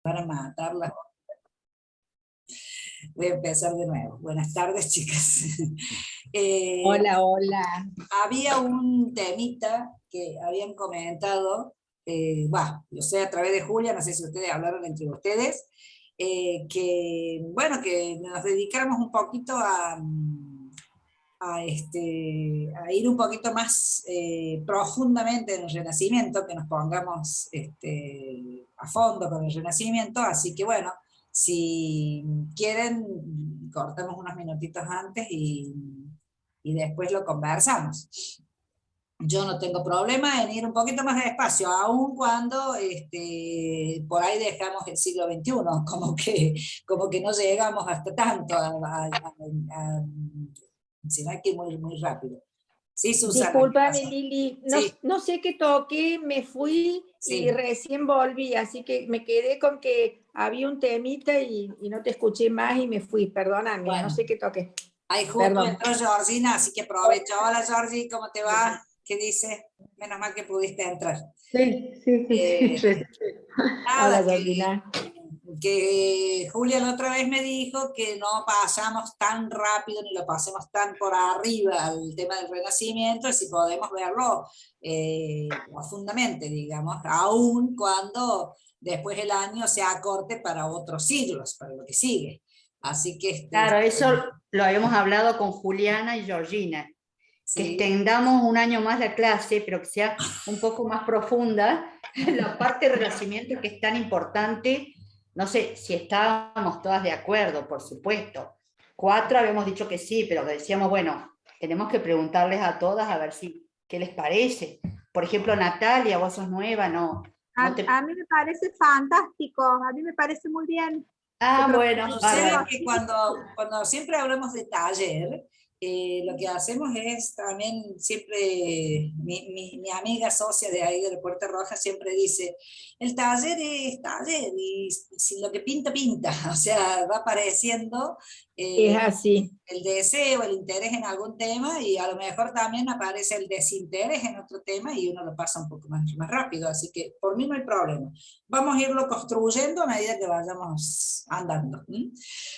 para matarla. Voy a empezar de nuevo. Buenas tardes, chicas. Hola, hola. Había un temita que habían comentado, yo sé a través de Julia, no sé si ustedes hablaron entre ustedes, que, bueno, que nos dedicáramos un poquito a ir un poquito más profundamente en el Renacimiento, que nos pongamos a fondo con el Renacimiento, así que bueno, si quieren, cortamos unos minutitos antes y después lo conversamos. Yo no tengo problema en ir un poquito más despacio, aun cuando por ahí dejamos el siglo XXI, como que no llegamos hasta tanto, sino hay que ir muy, muy rápido. Sí, Susana, ¿qué Discúlpame, pasa? Lili, Sí, no sé qué toqué, me fui y sí. recién volví, así que me quedé con que había un temita y no te escuché más y me fui, perdóname, no Bueno, sé qué toqué. ahí justo Perdón. entró Georgina, así que aprovecho. Hola, Georgie, ¿cómo te va? ¿Qué dice? Menos mal que pudiste entrar. Sí. Eh, Hola, Nada, Georgina. que Julia la otra vez me dijo que no pasamos tan rápido ni lo pasemos tan por arriba al tema del Renacimiento, si podemos verlo profundamente, digamos, aun cuando después el año se acorte para otros siglos, para lo que sigue. Así que Claro, eso lo habíamos hablado con Juliana y Georgina, que sí. extendamos un año más la clase, pero que sea un poco más profunda, la parte de Renacimiento que es tan importante. No sé si estábamos todas de acuerdo, por supuesto. 4 habíamos dicho que sí, pero que decíamos, bueno, tenemos que preguntarles a todas a ver qué les parece. Por ejemplo, Natalia, vos sos nueva, ¿no? A mí me parece fantástico, a mí me parece muy bien. Ah, bueno, Sucede bárbaro. que cuando siempre hablamos de taller, lo que hacemos es también siempre, mi amiga socia de ahí de Puerta Roja siempre dice, el taller es taller y si lo que pinta, pinta, o sea, va apareciendo Es así. el deseo, el interés en algún tema y a lo mejor también aparece el desinterés en otro tema y uno lo pasa un poco más rápido, así que por mí no hay problema. Vamos a irlo construyendo a medida que vayamos andando.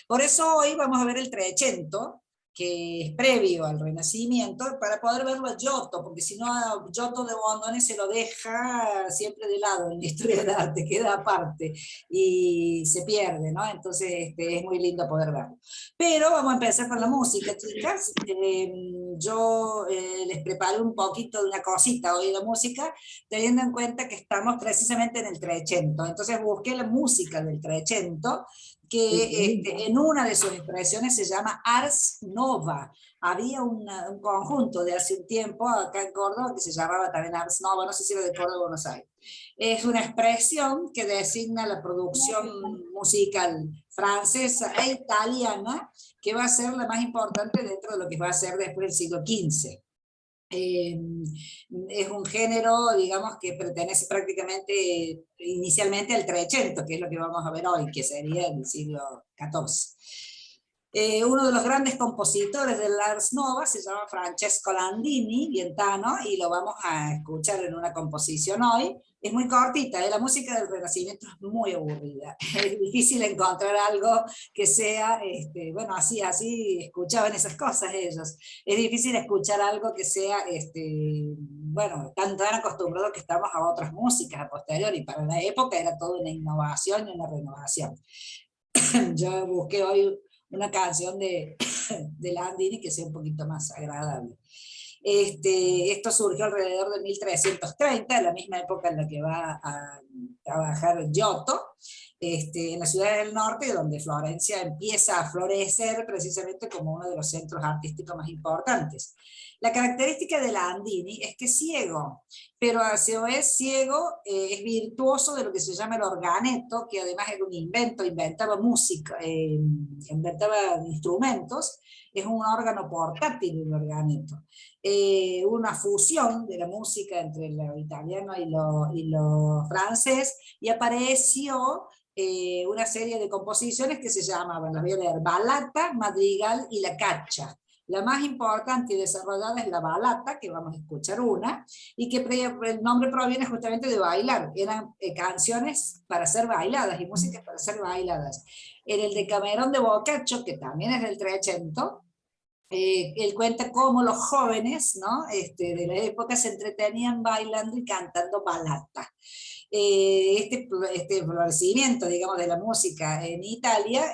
Por eso hoy vamos a ver el Trecento, que es previo al Renacimiento, para poder verlo a Giotto, porque si no a Giotto de Bondone se lo deja siempre de lado en la historia del arte, queda aparte y se pierde, ¿no? Entonces es muy lindo poder verlo. Pero vamos a empezar con la música, chicas. Yo les preparé un poquito de una cosita hoy de música, teniendo en cuenta que estamos precisamente en el Trecento. Entonces busqué la música del Trecento, que en una de sus expresiones se llama Ars Nova. Había un conjunto de hace un tiempo acá en Córdoba que se llamaba también Ars Nova, no sé si era de Córdoba o Buenos Aires. Es una expresión que designa la producción musical francesa e italiana, que va a ser la más importante dentro de lo que va a ser después del siglo XV. Es un género, digamos, que pertenece prácticamente inicialmente al Trecento, que es lo que vamos a ver hoy, que sería el siglo XIV. Uno de los grandes compositores del Ars Nova se llama Francesco Landini, vientano, y lo vamos a escuchar en una composición hoy. Es muy cortita, la música del Renacimiento es muy aburrida. Es difícil encontrar algo que sea, bueno, así escuchaban esas cosas ellos. Es difícil escuchar algo que sea, bueno, tan acostumbrados que estamos a otras músicas a posteriori. Para la época era toda una innovación y una renovación. Yo busqué hoy una canción de Landini que sea un poquito más agradable. Esto surgió alrededor de 1330, la misma época en la que va a trabajar Giotto, en las ciudades del norte, donde Florencia empieza a florecer precisamente como uno de los centros artísticos más importantes. La característica de Landini es que es ciego, pero a su vez ciego es virtuoso de lo que se llama el organeto, que además era un invento, inventaba música, inventaba instrumentos, es un órgano portátil el organeto. Una fusión de la música entre lo italiano y lo francés, y apareció una serie de composiciones que se llamaban, las voy a leer, Ballata, Madrigal y La Caccia. La más importante y desarrollada es la balata, que vamos a escuchar una, y que el nombre proviene justamente de bailar. Eran canciones para ser bailadas y músicas para ser bailadas. En el Decamerón de Boccaccio, que también es del Trecento, él cuenta cómo los jóvenes, ¿no? De la época se entretenían bailando y cantando balata. Este florecimiento, digamos, de la música en Italia,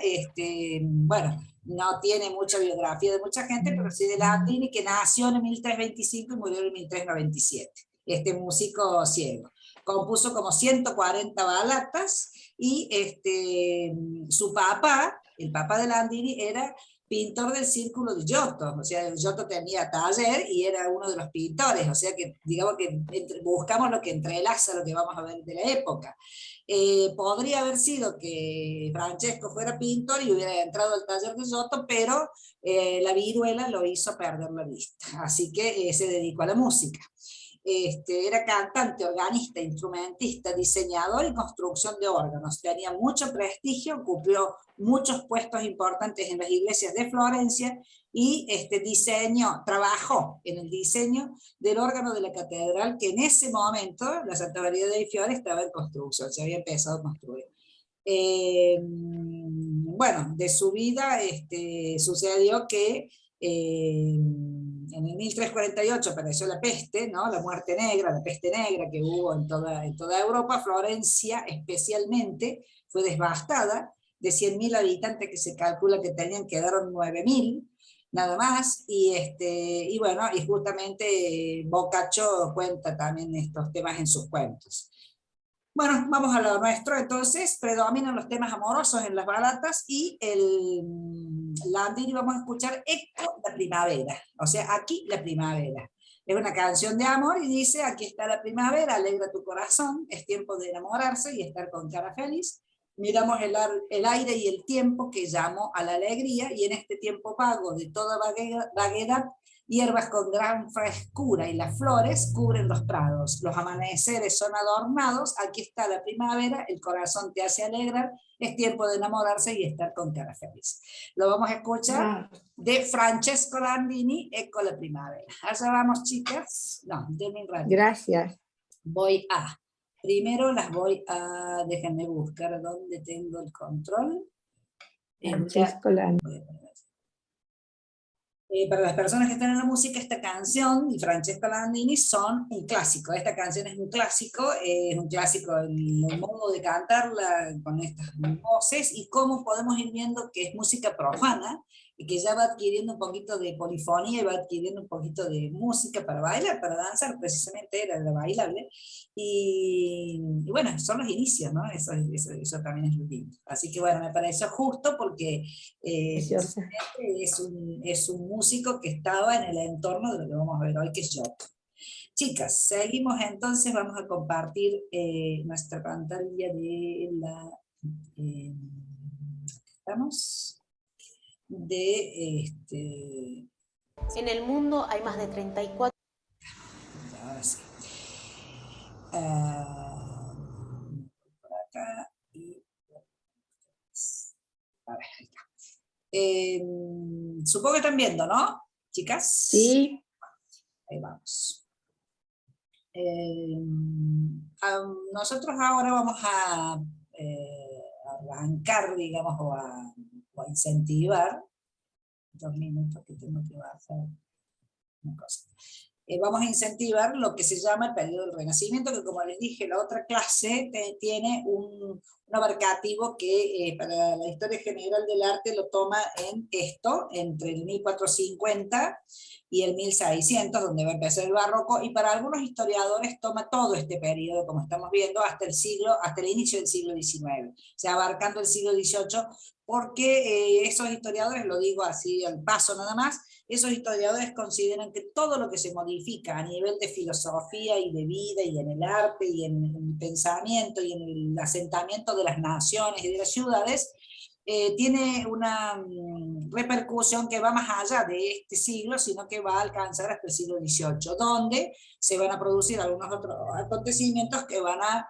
bueno, no tiene mucha biografía de mucha gente, pero sí de Landini, que nació en 1325 y murió en 1397. Este músico ciego. Compuso como 140 balatas y su papá, el papá de Landini, era pintor del círculo de Giotto, o sea, Giotto tenía taller y era uno de los pintores, o sea que digamos que buscamos lo que entrelaza lo que vamos a ver de la época. Podría haber sido que Francesco fuera pintor y hubiera entrado al taller de Giotto, pero la viruela lo hizo perder la vista, así que se dedicó a la música. Era cantante, organista, instrumentista, diseñador y construcción de órganos. Tenía mucho prestigio, ocupó muchos puestos importantes en las iglesias de Florencia y trabajó en el diseño del órgano de la catedral, que en ese momento, la Santa María dei Fiori, estaba en construcción, se había empezado a construir. Bueno, de su vida sucedió que en el 1348 apareció la peste, ¿no? La muerte negra, la peste negra que hubo en toda Europa. Florencia especialmente fue devastada. De 100.000 habitantes que se calcula que tenían, quedaron 9.000 nada más, y bueno, y justamente Boccaccio cuenta también estos temas en sus cuentos. Bueno, vamos a lo nuestro. Entonces predominan los temas amorosos en las balatas, y Landini vamos a escuchar Ecco la primavera, o sea, aquí la primavera. Es una canción de amor y dice: aquí está la primavera, alegra tu corazón, es tiempo de enamorarse y estar con cara feliz. Miramos el aire y el tiempo que llamó a la alegría, y en este tiempo vago de toda vaguedad, hierbas con gran frescura y las flores cubren los prados. Los amaneceres son adornados, aquí está la primavera, el corazón te hace alegrar, es tiempo de enamorarse y estar con cara feliz. Lo vamos a escuchar de Francesco Landini, Ecco la primavera. Allá vamos, chicas. No, denme un ratito. Gracias. Primero las voy a, déjenme buscar dónde tengo el control. Francesco Landini. Para las personas que están en la música, esta canción y Francesco Landini son un clásico. Esta canción es un clásico en el modo de cantarla con estas voces, y cómo podemos ir viendo que es música profana y que ya va adquiriendo un poquito de polifonía y va adquiriendo un poquito de música para bailar, para danzar, precisamente era la bailable. Y bueno, son los inicios, ¿no? Eso también es muy lindo. Así que bueno, me pareció justo porque es un músico que estaba en el entorno de lo que vamos a ver hoy, que es Giotto. Chicas, seguimos entonces, vamos a compartir nuestra pantalla de la... ¿estamos? En el mundo hay más de 34. Ahora sí. Por acá y... A ver, ahí está. Supongo que están viendo, ¿no, chicas? Sí. Ahí vamos. Nosotros ahora vamos a arrancar, digamos, o a incentivar. 2 minutos que tengo que bajar una cosa. Vamos a incentivar lo que se llama el periodo del Renacimiento, que, como les dije, la otra clase tiene un abarcativo que para la historia general del arte lo toma entre el 1450 y el 1600, donde va a empezar el barroco, y para algunos historiadores toma todo este periodo, como estamos viendo, hasta el inicio del siglo XIX, o sea, abarcando el siglo XVIII, porque esos historiadores, lo digo así al paso nada más, esos historiadores consideran que todo lo que se modifica a nivel de filosofía y de vida y en el arte y en el pensamiento y en el asentamiento de las naciones y de las ciudades, tiene una repercusión que va más allá de este siglo, sino que va a alcanzar hasta el siglo XVIII, donde se van a producir algunos otros acontecimientos que van a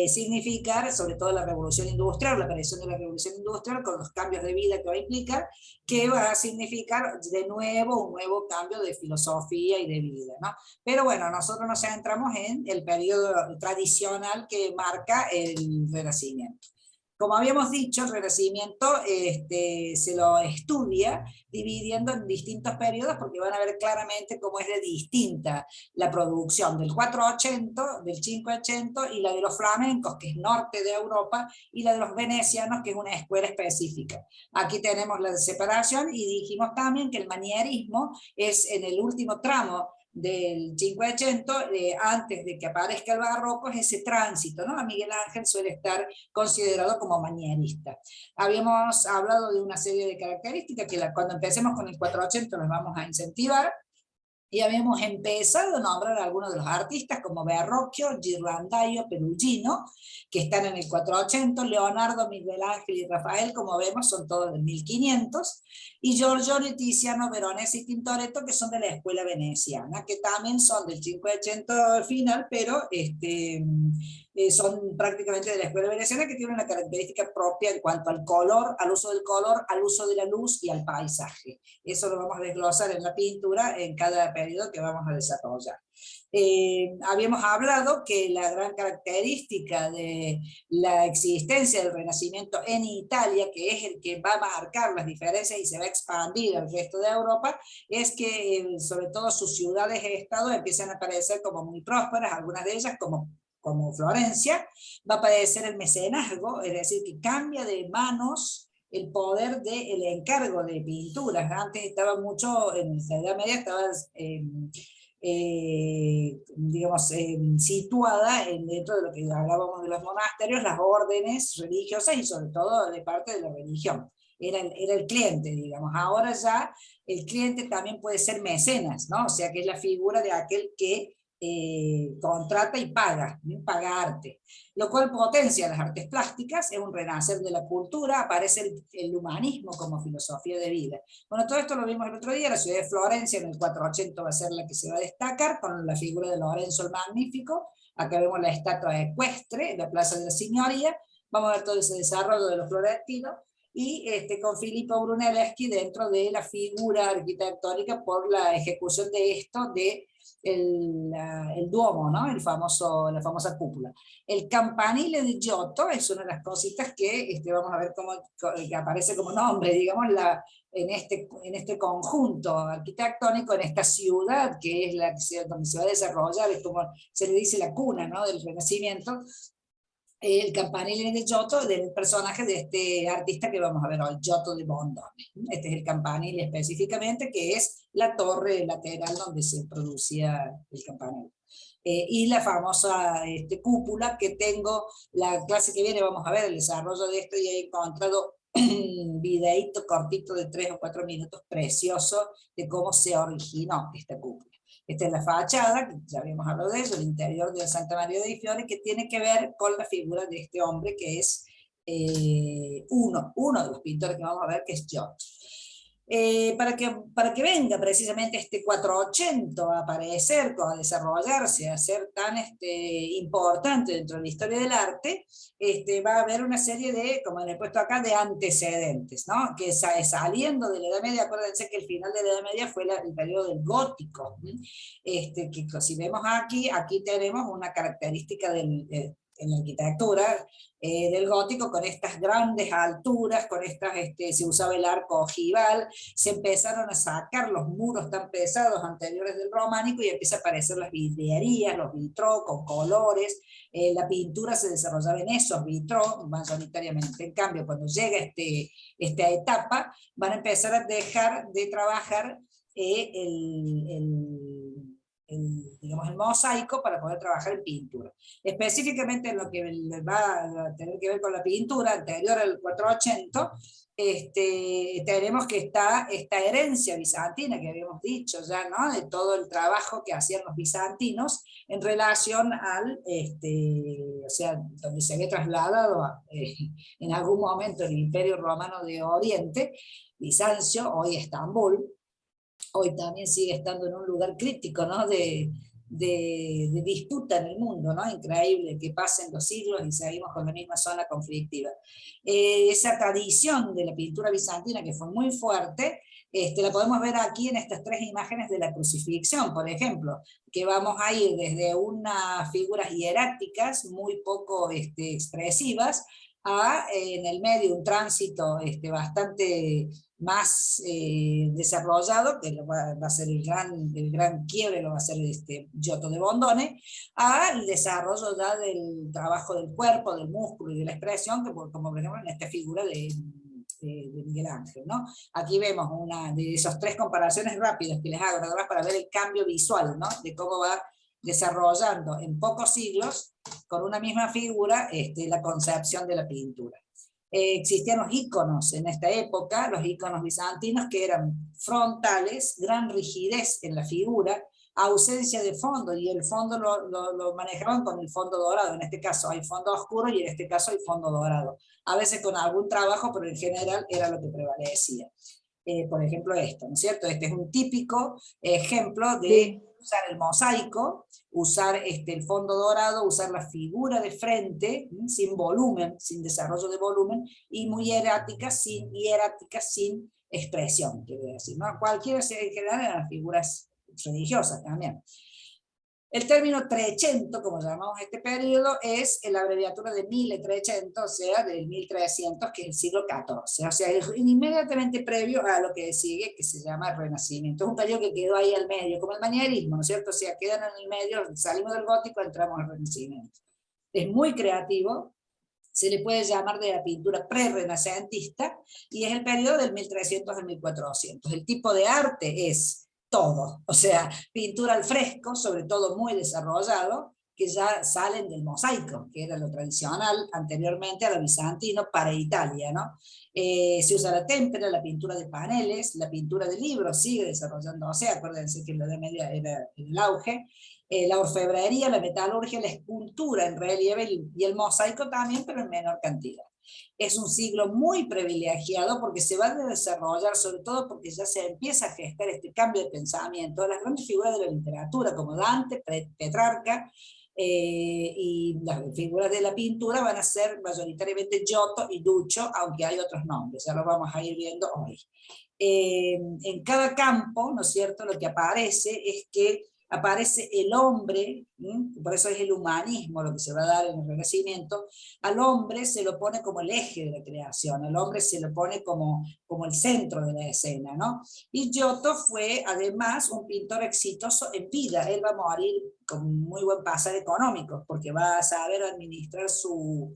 significar, sobre todo la revolución industrial, la aparición de la revolución industrial, con los cambios de vida que va a implicar, que va a significar de nuevo un nuevo cambio de filosofía y de vida, ¿no? Pero bueno, nosotros nos centramos en el periodo tradicional que marca el Renacimiento. Como habíamos dicho, el Renacimiento se lo estudia dividiendo en distintos periodos porque van a ver claramente cómo es de distinta la producción del 480, del 580 y la de los flamencos, que es norte de Europa, y la de los venecianos, que es una escuela específica. Aquí tenemos la separación y dijimos también que el manierismo es en el último tramo del 580, antes de que aparezca el barroco, es ese tránsito, ¿no? A Miguel Ángel suele estar considerado como manierista. Habíamos hablado de una serie de características que cuando empecemos con el 480 nos vamos a incentivar, y habíamos empezado a nombrar a algunos de los artistas como Verrocchio, Ghirlandaio, Perugino, que están en el 480, Leonardo, Miguel Ángel y Rafael, como vemos, son todos del 1500, y Giorgione, Tiziano, Veronese y Tintoretto, que son de la escuela veneciana, que también son del 580 final, pero son prácticamente de la escuela veneciana, que tiene una característica propia en cuanto al color, al uso del color, al uso de la luz y al paisaje. Eso lo vamos a desglosar en la pintura en cada periodo que vamos a desarrollar. Habíamos hablado que la gran característica de la existencia del Renacimiento en Italia, que es el que va a marcar las diferencias y se va a expandir al resto de Europa, es que sobre todo sus ciudades-estado empiezan a aparecer como muy prósperas, algunas de ellas como Florencia, va a aparecer el mecenazgo, es decir, que cambia de manos el poder del encargo de pinturas. Antes estaba mucho, en la Edad Media estaba digamos, situada dentro de lo que hablábamos de los monasterios, las órdenes religiosas y sobre todo de parte de la religión. Era el cliente, digamos. Ahora ya el cliente también puede ser mecenas, ¿no? O sea que es la figura de aquel que contrata y paga arte, lo cual potencia las artes plásticas, es un renacer de la cultura, aparece el humanismo como filosofía de vida. Bueno, todo esto lo vimos el otro día, la ciudad de Florencia en el 480 va a ser la que se va a destacar, con la figura de Lorenzo el Magnífico. Acá vemos la estatua ecuestre, la Plaza de la Signoria, vamos a ver todo ese desarrollo de los florentinos, y con Filippo Brunelleschi dentro de la figura arquitectónica por la ejecución de esto de el Duomo, ¿no? La famosa cúpula. El campanile de Giotto es una de las cositas que vamos a ver que aparece como nombre, digamos, en este conjunto arquitectónico, en esta ciudad que es donde se va a desarrollar, es como se le dice la cuna, ¿no? Del Renacimiento. El campanile de Giotto, del personaje de este artista que vamos a ver hoy, Giotto di Bondone. Este es el campanile específicamente, que es la torre lateral donde se producía el campanile. Y la famosa cúpula, que tengo, la clase que viene vamos a ver el desarrollo de esto, y he encontrado un videíto cortito de 3 o 4 minutos precioso de cómo se originó esta cúpula. Esta es la fachada, que ya habíamos hablado de eso, el interior de Santa María dei Fiori, que tiene que ver con la figura de este hombre que es uno de los pintores que vamos a ver, que es Giotto. Para que venga precisamente este 480 a aparecer, a desarrollarse, a ser tan importante dentro de la historia del arte, va a haber una serie de, como le he puesto acá, de antecedentes, ¿no? Que saliendo de la Edad Media, acuérdense que el final de la Edad Media fue el periodo del gótico, que si vemos aquí tenemos una característica en la arquitectura del gótico, con estas grandes alturas, con se usaba el arco ojival, se empezaron a sacar los muros tan pesados anteriores del románico y empieza a aparecer las vidrierías, los vitrós con colores, la pintura se desarrollaba en esos vitrós mayoritariamente. En cambio, cuando llega esta etapa, van a empezar a dejar de trabajar digamos, el mosaico para poder trabajar en pintura. Específicamente en lo que va a tener que ver con la pintura anterior al 480, tenemos que está esta herencia bizantina que habíamos dicho ya, ¿no? De todo el trabajo que hacían los bizantinos en relación o sea, donde se había trasladado en algún momento el Imperio Romano de Oriente, Bizancio, hoy Estambul. Hoy también sigue estando en un lugar crítico, ¿no? de de disputa en el mundo, ¿no? Increíble que pasen los siglos y seguimos con la misma zona conflictiva. Esa tradición de la pintura bizantina que fue muy fuerte, la podemos ver aquí en estas tres imágenes de la crucifixión, por ejemplo, que vamos a ir desde unas figuras hieráticas muy poco expresivas, a en el medio un tránsito bastante más desarrollado, que va a ser el gran quiebre, lo va a ser Giotto de Bondone, al desarrollo ya del trabajo del cuerpo, del músculo y de la expresión, que como por ejemplo en esta figura de Miguel Ángel, ¿no? Aquí vemos una de esas tres comparaciones rápidas que les hago, ¿verdad? Para ver el cambio visual, ¿no? De cómo va desarrollando en pocos siglos, con una misma figura, la concepción de la pintura. Existían los íconos en esta época, los íconos bizantinos, que eran frontales, gran rigidez en la figura, ausencia de fondo, y el fondo lo manejaban con el fondo dorado. En este caso hay fondo oscuro y en este caso hay fondo dorado. A veces con algún trabajo, pero en general era lo que prevalecía. Por ejemplo esto, ¿no es cierto? Este es un típico ejemplo de usar el mosaico, usar el fondo dorado, usar la figura de frente, sin volumen, sin desarrollo de volumen, y muy hierática, sin expresión, quiero decir, ¿no? Cualquiera se general eran las figuras religiosas también. El término Trecento, como llamamos este periodo, es la abreviatura de 1300, o sea, del 1300, que es el siglo XIV, o sea, es inmediatamente previo a lo que sigue, que se llama el Renacimiento. Es un periodo que quedó ahí al medio, como el manierismo, ¿no es cierto? O sea, quedan en el medio, salimos del gótico, entramos al Renacimiento. Es muy creativo, se le puede llamar de la pintura pre-renacentista, y es el periodo del 1300 al 1400. El tipo de arte es todo, o sea, pintura al fresco, sobre todo muy desarrollado, que ya salen del mosaico, que era lo tradicional anteriormente a lo bizantino para Italia, ¿no? Se usa la témpera, la pintura de paneles, la pintura de libros sigue desarrollándose, acuérdense que en la Edad Media era el auge, la orfebrería, la metalurgia, la escultura en relieve y el mosaico también, pero en menor cantidad. Es un siglo muy privilegiado porque se va a desarrollar, sobre todo porque ya se empieza a gestar este cambio de pensamiento. Las grandes figuras de la literatura, como Dante, Petrarca, y las figuras de la pintura van a ser mayoritariamente Giotto y Duccio, aunque hay otros nombres, ya lo vamos a ir viendo hoy. En cada campo, ¿no es cierto?, lo que aparece es que aparece el hombre, por eso es el humanismo lo que se va a dar en el Renacimiento. Al hombre se lo pone como el eje de la creación, al hombre se lo pone como el centro de la escena, ¿no? Y Giotto fue además un pintor exitoso en vida. Él va a morir con muy buen pasar económico, porque va a saber administrar su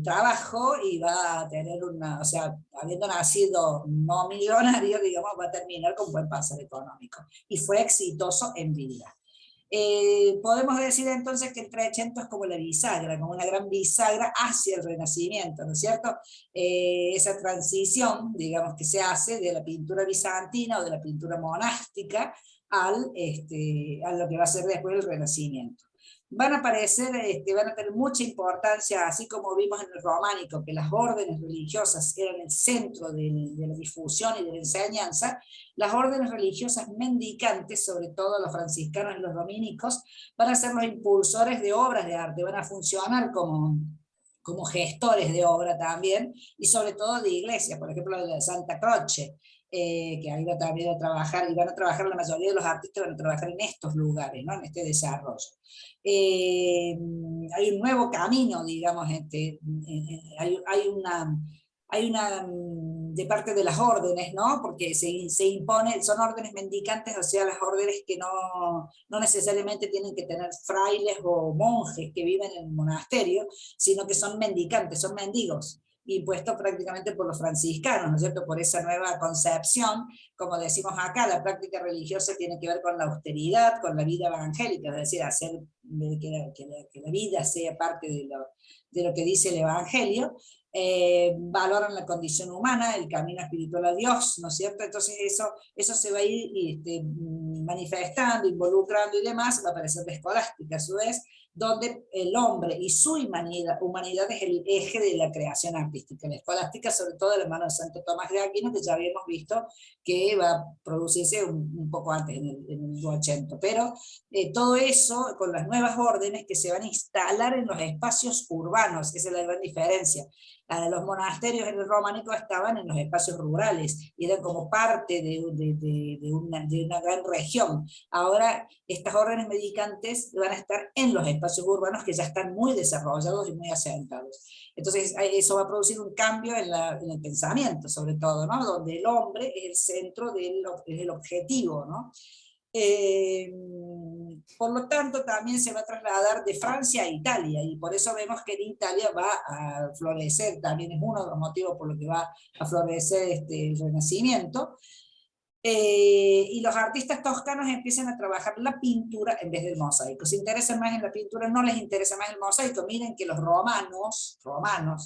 trabajo y va a tener o sea, habiendo nacido no millonario, digamos, va a terminar con buen pasar económico. Y fue exitoso en vida. Podemos decir entonces que el Trecento es como la bisagra, como una gran bisagra hacia el Renacimiento, ¿no es cierto? Esa transición, digamos, que se hace de la pintura bizantina o de la pintura monástica a lo que va a ser después el Renacimiento. Van a aparecer, van a tener mucha importancia, así como vimos en el románico, que las órdenes religiosas eran el centro de la difusión y de la enseñanza. Las órdenes religiosas mendicantes, sobre todo los franciscanos y los dominicos, van a ser los impulsores de obras de arte, van a funcionar como gestores de obra también, y sobre todo de iglesias, por ejemplo de la Santa Croce, que ahí va también a trabajar, y van a trabajar, la mayoría de los artistas van a trabajar en estos lugares, ¿no? En este desarrollo. Hay un nuevo camino, digamos, hay una de parte de las órdenes, ¿no? Porque se impone, son órdenes mendicantes, o sea, las órdenes que no necesariamente tienen que tener frailes o monjes que viven en el monasterio, sino que son mendicantes, son mendigos, impuesto prácticamente por los franciscanos, ¿no es cierto?, por esa nueva concepción. Como decimos acá, la práctica religiosa tiene que ver con la austeridad, con la vida evangélica, es decir, hacer que la vida sea parte de lo que dice el Evangelio. Valoran la condición humana, el camino espiritual a Dios, ¿no es cierto? Entonces eso se va a ir manifestando, involucrando y demás. Va a aparecer la escolástica a su vez, donde el hombre y su humanidad es el eje de la creación artística. La escolástica, sobre todo de la mano de Santo Tomás de Aquino, que ya habíamos visto que va a producirse un poco antes, en el 80. Pero todo eso con las nuevas órdenes que se van a instalar en los espacios urbanos, esa es la gran diferencia. Los monasterios en el románico estaban en los espacios rurales, y eran como parte de una gran región. Ahora estas órdenes medicantes van a estar en los espacios urbanos que ya están muy desarrollados y muy asentados. Entonces eso va a producir un cambio en el pensamiento, sobre todo, ¿no? Donde el hombre es el centro, es el objetivo, ¿no? Por lo tanto, también se va a trasladar de Francia a Italia, y por eso vemos que en Italia va a florecer, también es uno de los motivos por los que va a florecer el Renacimiento. Y los artistas toscanos empiezan a trabajar la pintura en vez del mosaico. Se interesan más en la pintura, no les interesa más el mosaico. Miren que los romanos,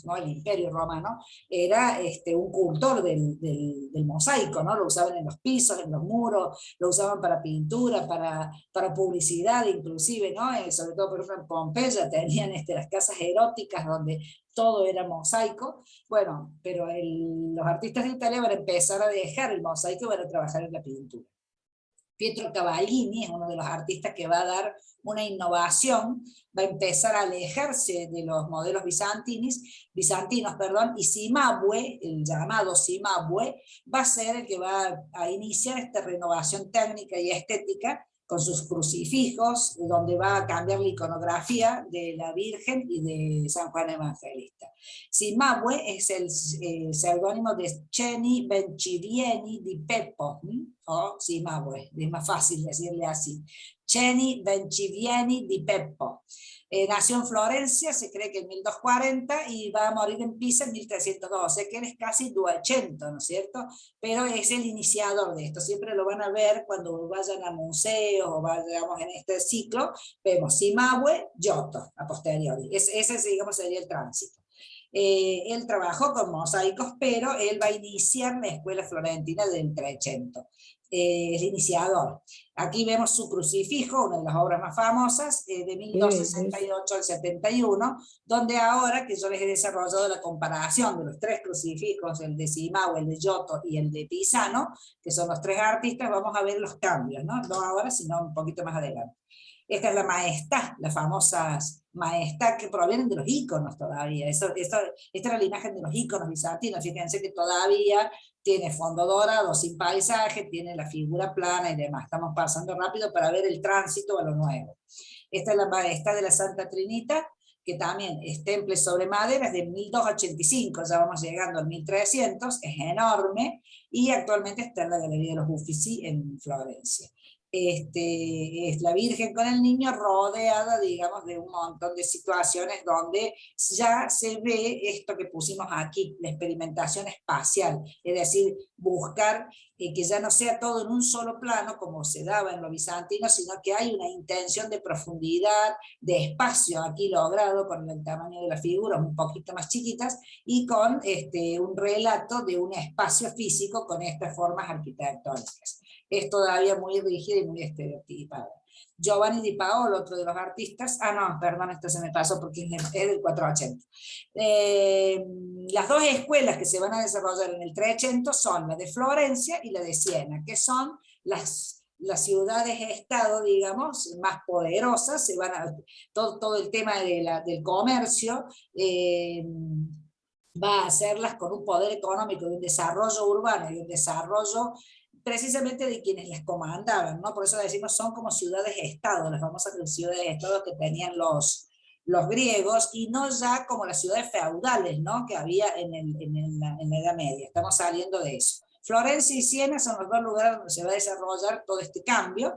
¿no? El Imperio Romano era un cultor del mosaico, ¿no? Lo usaban en los pisos, en los muros, lo usaban para pintura, para publicidad inclusive, ¿no? Sobre todo, por ejemplo, en Pompeya tenían las casas eróticas donde todo era mosaico. Bueno, pero los artistas de Italia van a empezar a dejar el mosaico y van a trabajar en la pintura. Pietro Cavallini es uno de los artistas que va a dar una innovación, va a empezar a alejarse de los modelos bizantinos, y Cimabue, el llamado Cimabue, va a ser el que va a iniciar esta renovación técnica y estética con sus crucifijos, donde va a cambiar la iconografía de la Virgen y de San Juan Evangelista. Cimabue es el seudónimo de Ceni Bencivieni di Peppo, o Cimabue, es más fácil decirle así. Ceni Bencivieni di Peppo. Nació en Florencia, se cree que en 1240, y va a morir en Pisa en 1312, que él es casi 200, ¿no es cierto? Pero es el iniciador de esto. Siempre lo van a ver cuando vayan a museos o vayamos en este ciclo, vemos Cimabue, Giotto, a posteriori. Ese, digamos, sería el tránsito. Él trabajó con mosaicos, pero él va a iniciar la escuela florentina del Trecento. El iniciador. Aquí vemos su crucifijo, una de las obras más famosas, de 1268 al 71, donde ahora que yo les he desarrollado la comparación de los tres crucifijos, el de Cimabue, el de Giotto y el de Pisano, que son los tres artistas, vamos a ver los cambios, ¿no? No ahora, sino un poquito más adelante. Esta es la maestá, las famosas maestá que provienen de los íconos todavía. Esta era la imagen de los íconos bizantinos. Fíjense que todavía tiene fondo dorado, sin paisaje, tiene la figura plana y demás. Estamos pasando rápido para ver el tránsito a lo nuevo. Esta es la maestá de la Santa Trinita, que también es temple sobre madera, es de 1285, ya vamos llegando al 1300, es enorme, y actualmente está en la Galería de los Uffizi en Florencia. Es la Virgen con el niño rodeada, digamos, de un montón de situaciones donde ya se ve esto que pusimos aquí, la experimentación espacial, es decir, buscar que ya no sea todo en un solo plano como se daba en lo bizantino, sino que hay una intención de profundidad, de espacio aquí logrado con el tamaño de las figuras un poquito más chiquitas, y con un relato de un espacio físico con estas formas arquitectónicas. Es todavía muy rígida y muy estereotipada. Giovanni Di Paolo, otro de los artistas, no, perdón, esto se me pasó porque es del 480. Las dos escuelas que se van a desarrollar en el 300 son la de Florencia y la de Siena, que son las ciudades-estado, digamos, más poderosas. Todo el tema del comercio va a hacerlas con un poder económico, de un desarrollo urbano y un desarrollo precisamente de quienes las comandaban, ¿no? Por eso decimos son como ciudades-estado, las famosas ciudades-estado que tenían los griegos, y no ya como las ciudades feudales, ¿no? Que había en la Edad Media. Estamos saliendo de eso. Florencia y Siena son los dos lugares donde se va a desarrollar todo este cambio,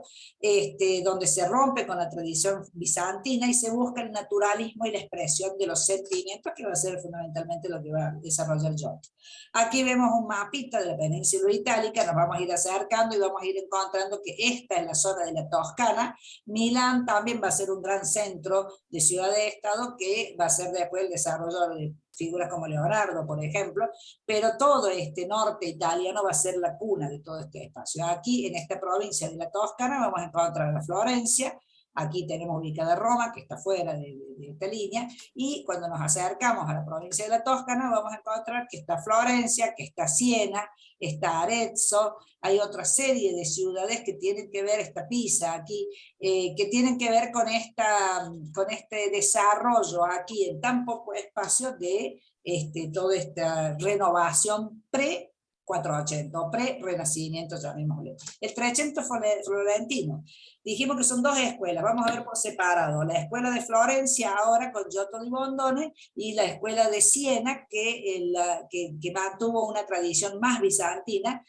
donde se rompe con la tradición bizantina y se busca el naturalismo y la expresión de los sentimientos, que va a ser fundamentalmente lo que va a desarrollar Giotto. Aquí vemos un mapita de la península itálica, nos vamos a ir acercando y vamos a ir encontrando que esta es la zona de la Toscana. Milán también va a ser un gran centro de ciudad de estado, que va a ser después el desarrollo de figuras como Leonardo, por ejemplo, pero todo este norte italiano va a ser la cuna de todo este espacio. Aquí, en esta provincia de la Toscana, vamos a encontrar a Florencia, Aquí tenemos ubicada Roma, que está fuera de esta línea, y cuando nos acercamos a la provincia de la Toscana vamos a encontrar que está Florencia, que está Siena, está Arezzo, hay otra serie de ciudades que tienen que ver, está Pisa aquí, que tienen que ver con este desarrollo aquí en tan poco espacio de toda esta renovación pre-480 o pre-renacimiento, llamémosle. El Trecento florentino. Dijimos que son dos escuelas, vamos a ver por separado. La escuela de Florencia ahora con Giotto di Bondone y la escuela de Siena que mantuvo una tradición más bizantina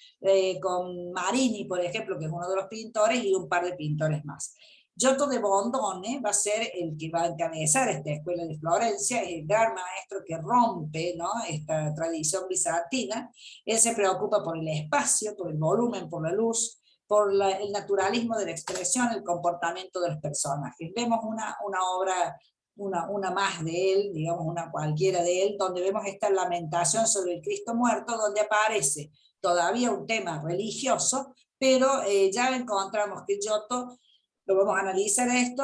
con Marini, por ejemplo, que es uno de los pintores, y un par de pintores más. Giotto di Bondone va a ser el que va a encabezar esta escuela de Florencia, es el gran maestro que rompe, ¿no?, esta tradición bizantina. Él se preocupa por el espacio, por el volumen, por la luz, por el naturalismo de la expresión, el comportamiento de los personajes. Vemos una obra, una más de él, digamos una cualquiera de él, donde vemos esta lamentación sobre el Cristo muerto, donde aparece todavía un tema religioso, pero ya encontramos que Giotto, lo vamos a analizar esto,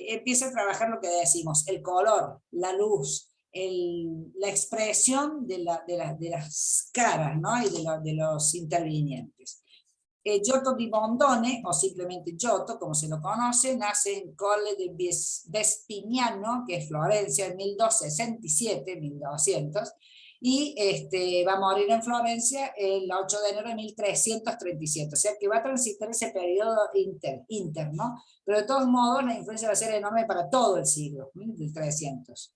empieza a trabajar lo que decimos, el color, la luz, la expresión de las caras, ¿no?, y de los intervinientes. Giotto di Bondone, o simplemente Giotto, como se lo conoce, nace en Colle del Vespignano, que es Florencia, en 1267, 1200, y va a morir en Florencia el 8 de enero de 1337, o sea que va a transitar ese periodo interno, pero de todos modos la influencia va a ser enorme para todo el siglo, del 300.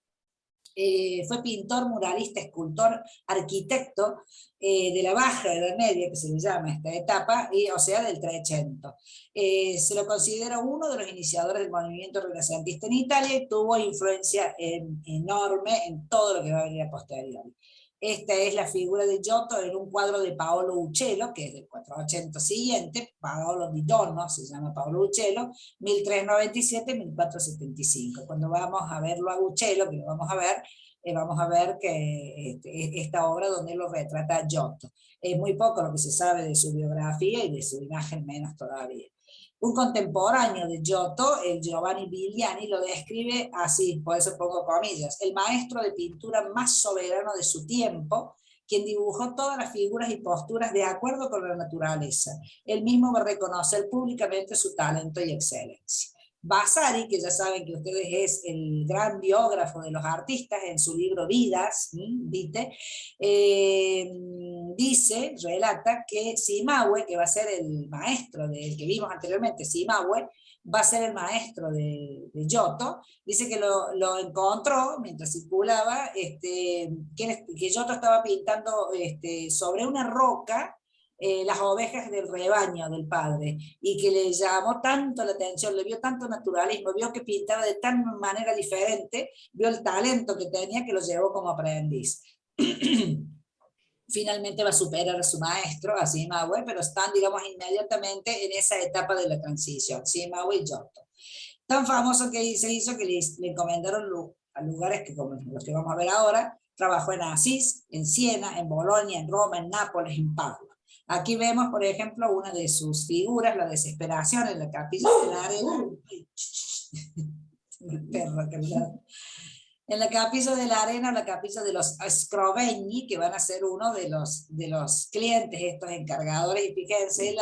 Fue pintor, muralista, escultor, arquitecto de la Baja Edad Media, que se le llama esta etapa, o sea, del Trecento. Se lo considera uno de los iniciadores del movimiento renacentista en Italia y tuvo influencia enorme en todo lo que va a venir a posteriori. Esta es la figura de Giotto en un cuadro de Paolo Uccello, que es del 480 siguiente, Paolo di Donno, se llama Paolo Uccello, 1397-1475. Cuando vamos a verlo a Uccello, que lo vamos a ver que esta obra donde lo retrata Giotto. Es muy poco lo que se sabe de su biografía y de su imagen menos todavía. Un contemporáneo de Giotto, el Giovanni Vigliani, lo describe así, por eso pongo comillas: el maestro de pintura más soberano de su tiempo, quien dibujó todas las figuras y posturas de acuerdo con la naturaleza. Él mismo va a reconocer públicamente su talento y excelencia. Vasari, que ya saben que ustedes es el gran biógrafo de los artistas en su libro Vidas, Vite, relata que Cimahue, que va a ser el maestro del que vimos anteriormente, Cimahue, va a ser el maestro de Giotto, dice que lo encontró mientras circulaba, que Giotto estaba pintando sobre una roca las ovejas del rebaño del padre, y que le llamó tanto la atención, le vio tanto naturalismo, vio que pintaba de tan manera diferente, vio el talento que tenía, que lo llevó como aprendiz. Finalmente va a superar a su maestro, a Cimahue, pero están, digamos, inmediatamente en esa etapa de la transición, Cimahue y Giotto. Tan famoso que se hizo que le encomendaron a lugares que, como los que vamos a ver ahora, trabajó en Asís, en Siena, en Bolonia, en Roma, en Nápoles, en Padua. Aquí vemos, por ejemplo, una de sus figuras, la desesperación en la capilla de la arena. En la capilla de la arena, la capilla de los Scrovegni, que van a ser uno de los clientes, estos encargadores, y fíjense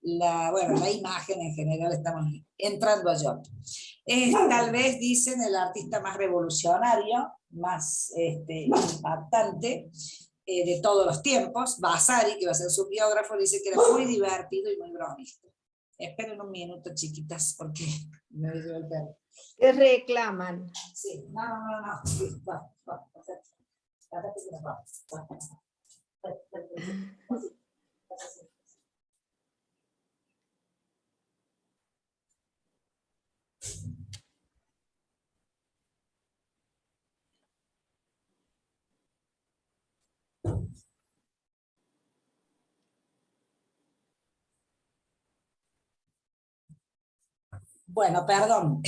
la imagen en general, estamos entrando a Giotto. Es, tal vez, dicen, el artista más revolucionario, más impactante, de todos los tiempos. Vasari, que va a ser su biógrafo, dice que era muy divertido y muy bromista. Esperen un minuto, chiquitas, porque me dio el perro. Te reclaman. Sí, no. Bueno, perdón,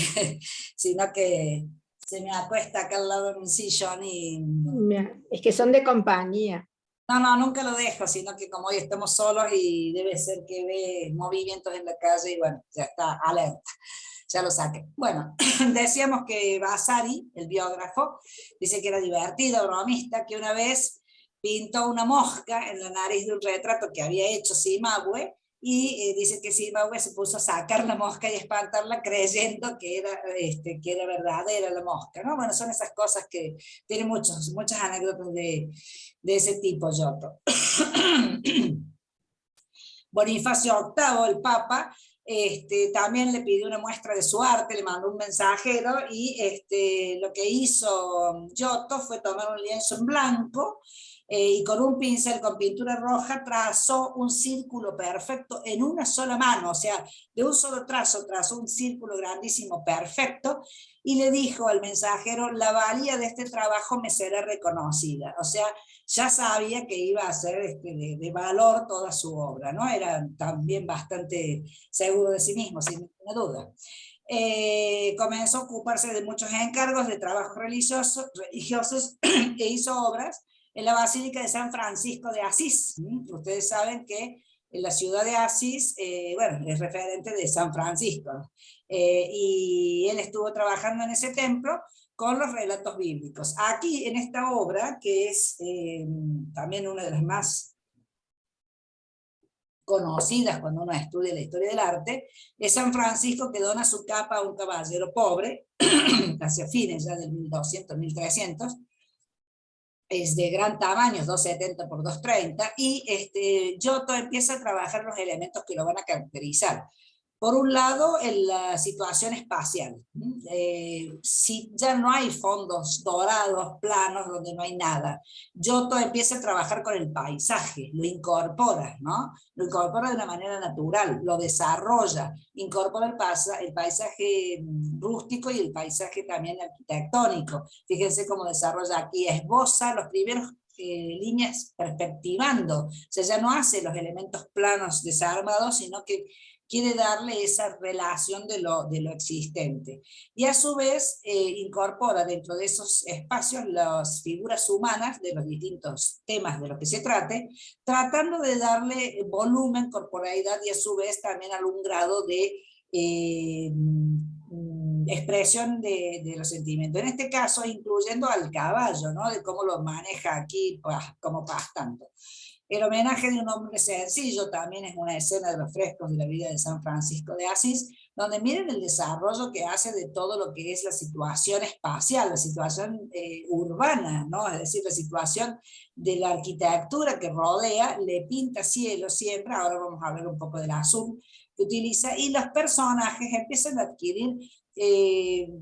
sino que se me acuesta acá al lado en un sillón y... Es que son de compañía. No, nunca lo dejo, sino que como hoy estamos solos y debe ser que ve movimientos en la calle y bueno, ya está alerta. ya lo saqué. Bueno, decíamos que Vasari, el biógrafo, dice que era divertido, bromista, que una vez pintó una mosca en la nariz de un retrato que había hecho Cimabue, y dice que Cimabue se puso a sacar la mosca y espantarla creyendo que era verdadera la mosca, ¿no? Bueno, son esas cosas que tienen muchas anécdotas de ese tipo, Giotto. Bonifacio VIII, el Papa, también le pidió una muestra de su arte, le mandó un mensajero, y lo que hizo Giotto fue tomar un lienzo en blanco, y con un pincel con pintura roja trazó un círculo perfecto en una sola mano, o sea, de un solo trazo trazó un círculo grandísimo, perfecto, y le dijo al mensajero: la valía de este trabajo me será reconocida. O sea, ya sabía que iba a ser de valor toda su obra, ¿no? Era también bastante seguro de sí mismo, sin ninguna duda. Comenzó a ocuparse de muchos encargos de trabajos religiosos e hizo obras en la Basílica de San Francisco de Asís. Ustedes saben que en la ciudad de Asís, bueno, es referente de San Francisco, ¿no? Y él estuvo trabajando en ese templo con los relatos bíblicos. Aquí, en esta obra, que es también una de las más conocidas cuando uno estudia la historia del arte, es San Francisco, que dona su capa a un caballero pobre, hacia fines ya del 1200, 1300, es de gran tamaño, es 2,70 por 2,30, y Giotto empieza a trabajar los elementos que lo van a caracterizar. Por un lado, en la situación espacial. Si ya no hay fondos dorados, planos, donde no hay nada, Giotto empieza a trabajar con el paisaje, lo incorpora, ¿no? Lo incorpora de una manera natural, lo desarrolla, incorpora el paisaje rústico y el paisaje también arquitectónico. Fíjense cómo desarrolla aquí, esboza los primeros líneas perspectivando, o sea, ya no hace los elementos planos desarmados, sino que quiere darle esa relación de lo existente. Y a su vez incorpora dentro de esos espacios las figuras humanas de los distintos temas de los que se trate, tratando de darle volumen, corporeidad y a su vez también algún grado de expresión de los sentimientos. En este caso, incluyendo al caballo, ¿no? De cómo lo maneja aquí como pastando. El homenaje de un hombre sencillo también es una escena de los frescos de la vida de San Francisco de Asís, donde miren el desarrollo que hace de todo lo que es la situación espacial, la situación urbana, ¿no? Es decir, la situación de la arquitectura que rodea, le pinta cielo siempre. Ahora vamos a hablar un poco del azul que utiliza, y los personajes empiezan a adquirir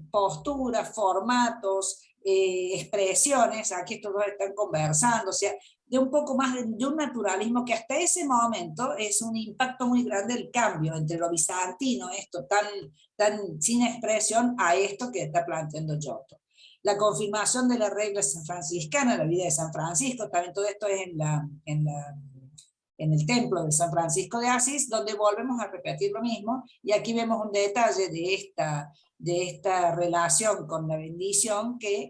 posturas, formatos, expresiones. Aquí estos dos están conversando, o sea, de un poco más de un naturalismo que hasta ese momento es un impacto muy grande el cambio entre lo bizantino, esto tan sin expresión, a esto que está planteando Giotto. La confirmación de la regla franciscana, la vida de San Francisco, también todo esto es en el templo de San Francisco de Asís, donde volvemos a repetir lo mismo, y aquí vemos un detalle de esta relación con la bendición que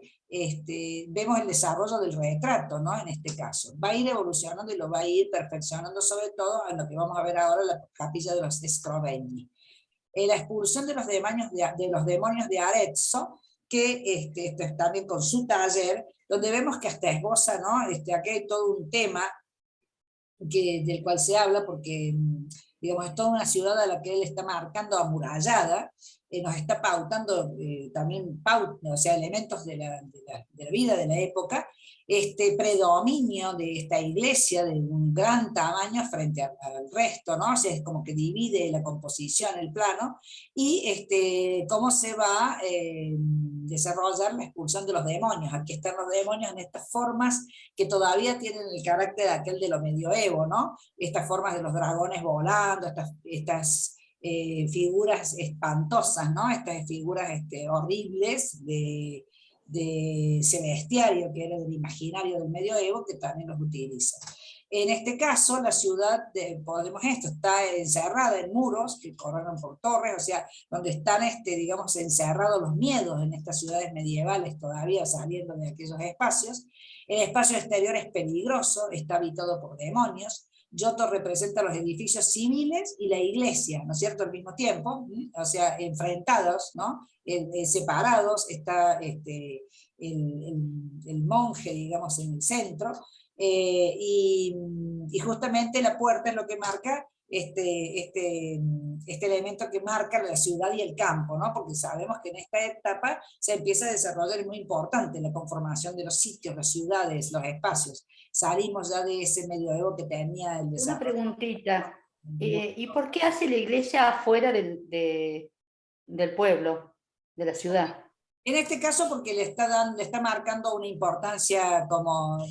vemos el desarrollo del retrato, ¿no? En este caso. Va a ir evolucionando y lo va a ir perfeccionando, sobre todo en lo que vamos a ver ahora, la capilla de los Scrovegni. La expulsión de los demonios de Arezzo, que esto es también con su taller, donde vemos que hasta esboza, ¿no? Aquí hay todo un tema del cual se habla, porque digamos, es toda una ciudad a la que él está marcando amurallada, nos está pautando también o sea, elementos de la vida de la época, predominio de esta iglesia de un gran tamaño frente al resto, ¿no? O sea, es como que divide la composición, el plano, y cómo se va a desarrollar la expulsión de los demonios. Aquí están los demonios en estas formas que todavía tienen el carácter aquel de lo medioevo, ¿no? Estas formas de los dragones volando, estas figuras espantosas, ¿no? Estas figuras horribles de celestiario, que era del imaginario del medioevo, que también los utiliza. En este caso, la ciudad, está encerrada en muros que corren por torres, o sea, donde están, digamos, encerrados los miedos en estas ciudades medievales todavía saliendo de aquellos espacios. El espacio exterior es peligroso, está habitado por demonios. Giotto representa los edificios civiles y la iglesia, ¿no es cierto?, al mismo tiempo, o sea, enfrentados, ¿no? Separados, está el monje, digamos, en el centro, y justamente la puerta es lo que marca este elemento que marca la ciudad y el campo, ¿no? Porque sabemos que en esta etapa se empieza a desarrollar, es muy importante, la conformación de los sitios, las ciudades, los espacios. Salimos ya de ese medioevo que tenía el Una desarrollo. preguntita. ¿Y por qué hace la iglesia afuera del pueblo, de la ciudad? En este caso porque le está marcando una importancia como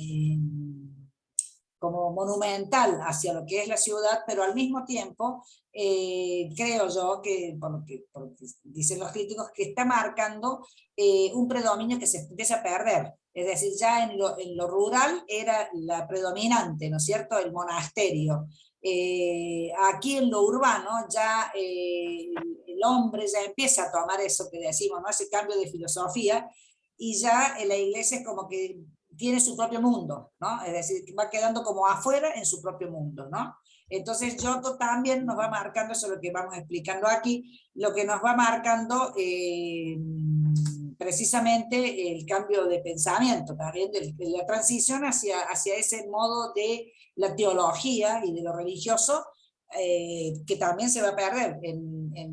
monumental hacia lo que es la ciudad, pero al mismo tiempo creo yo que, por lo que dicen los críticos, que está marcando un predominio que se empieza a perder. Es decir, ya en lo rural era la predominante, ¿no es cierto?, el monasterio. Aquí en lo urbano ya el hombre ya empieza a tomar eso que decimos, ¿no?, ese cambio de filosofía, y ya la iglesia es como que tiene su propio mundo, ¿no? Es decir, va quedando como afuera en su propio mundo, ¿no? Entonces Giotto también nos va marcando, eso es lo que vamos explicando aquí, lo que nos va marcando precisamente el cambio de pensamiento, también de la transición hacia ese modo de la teología y de lo religioso, que también se va a perder.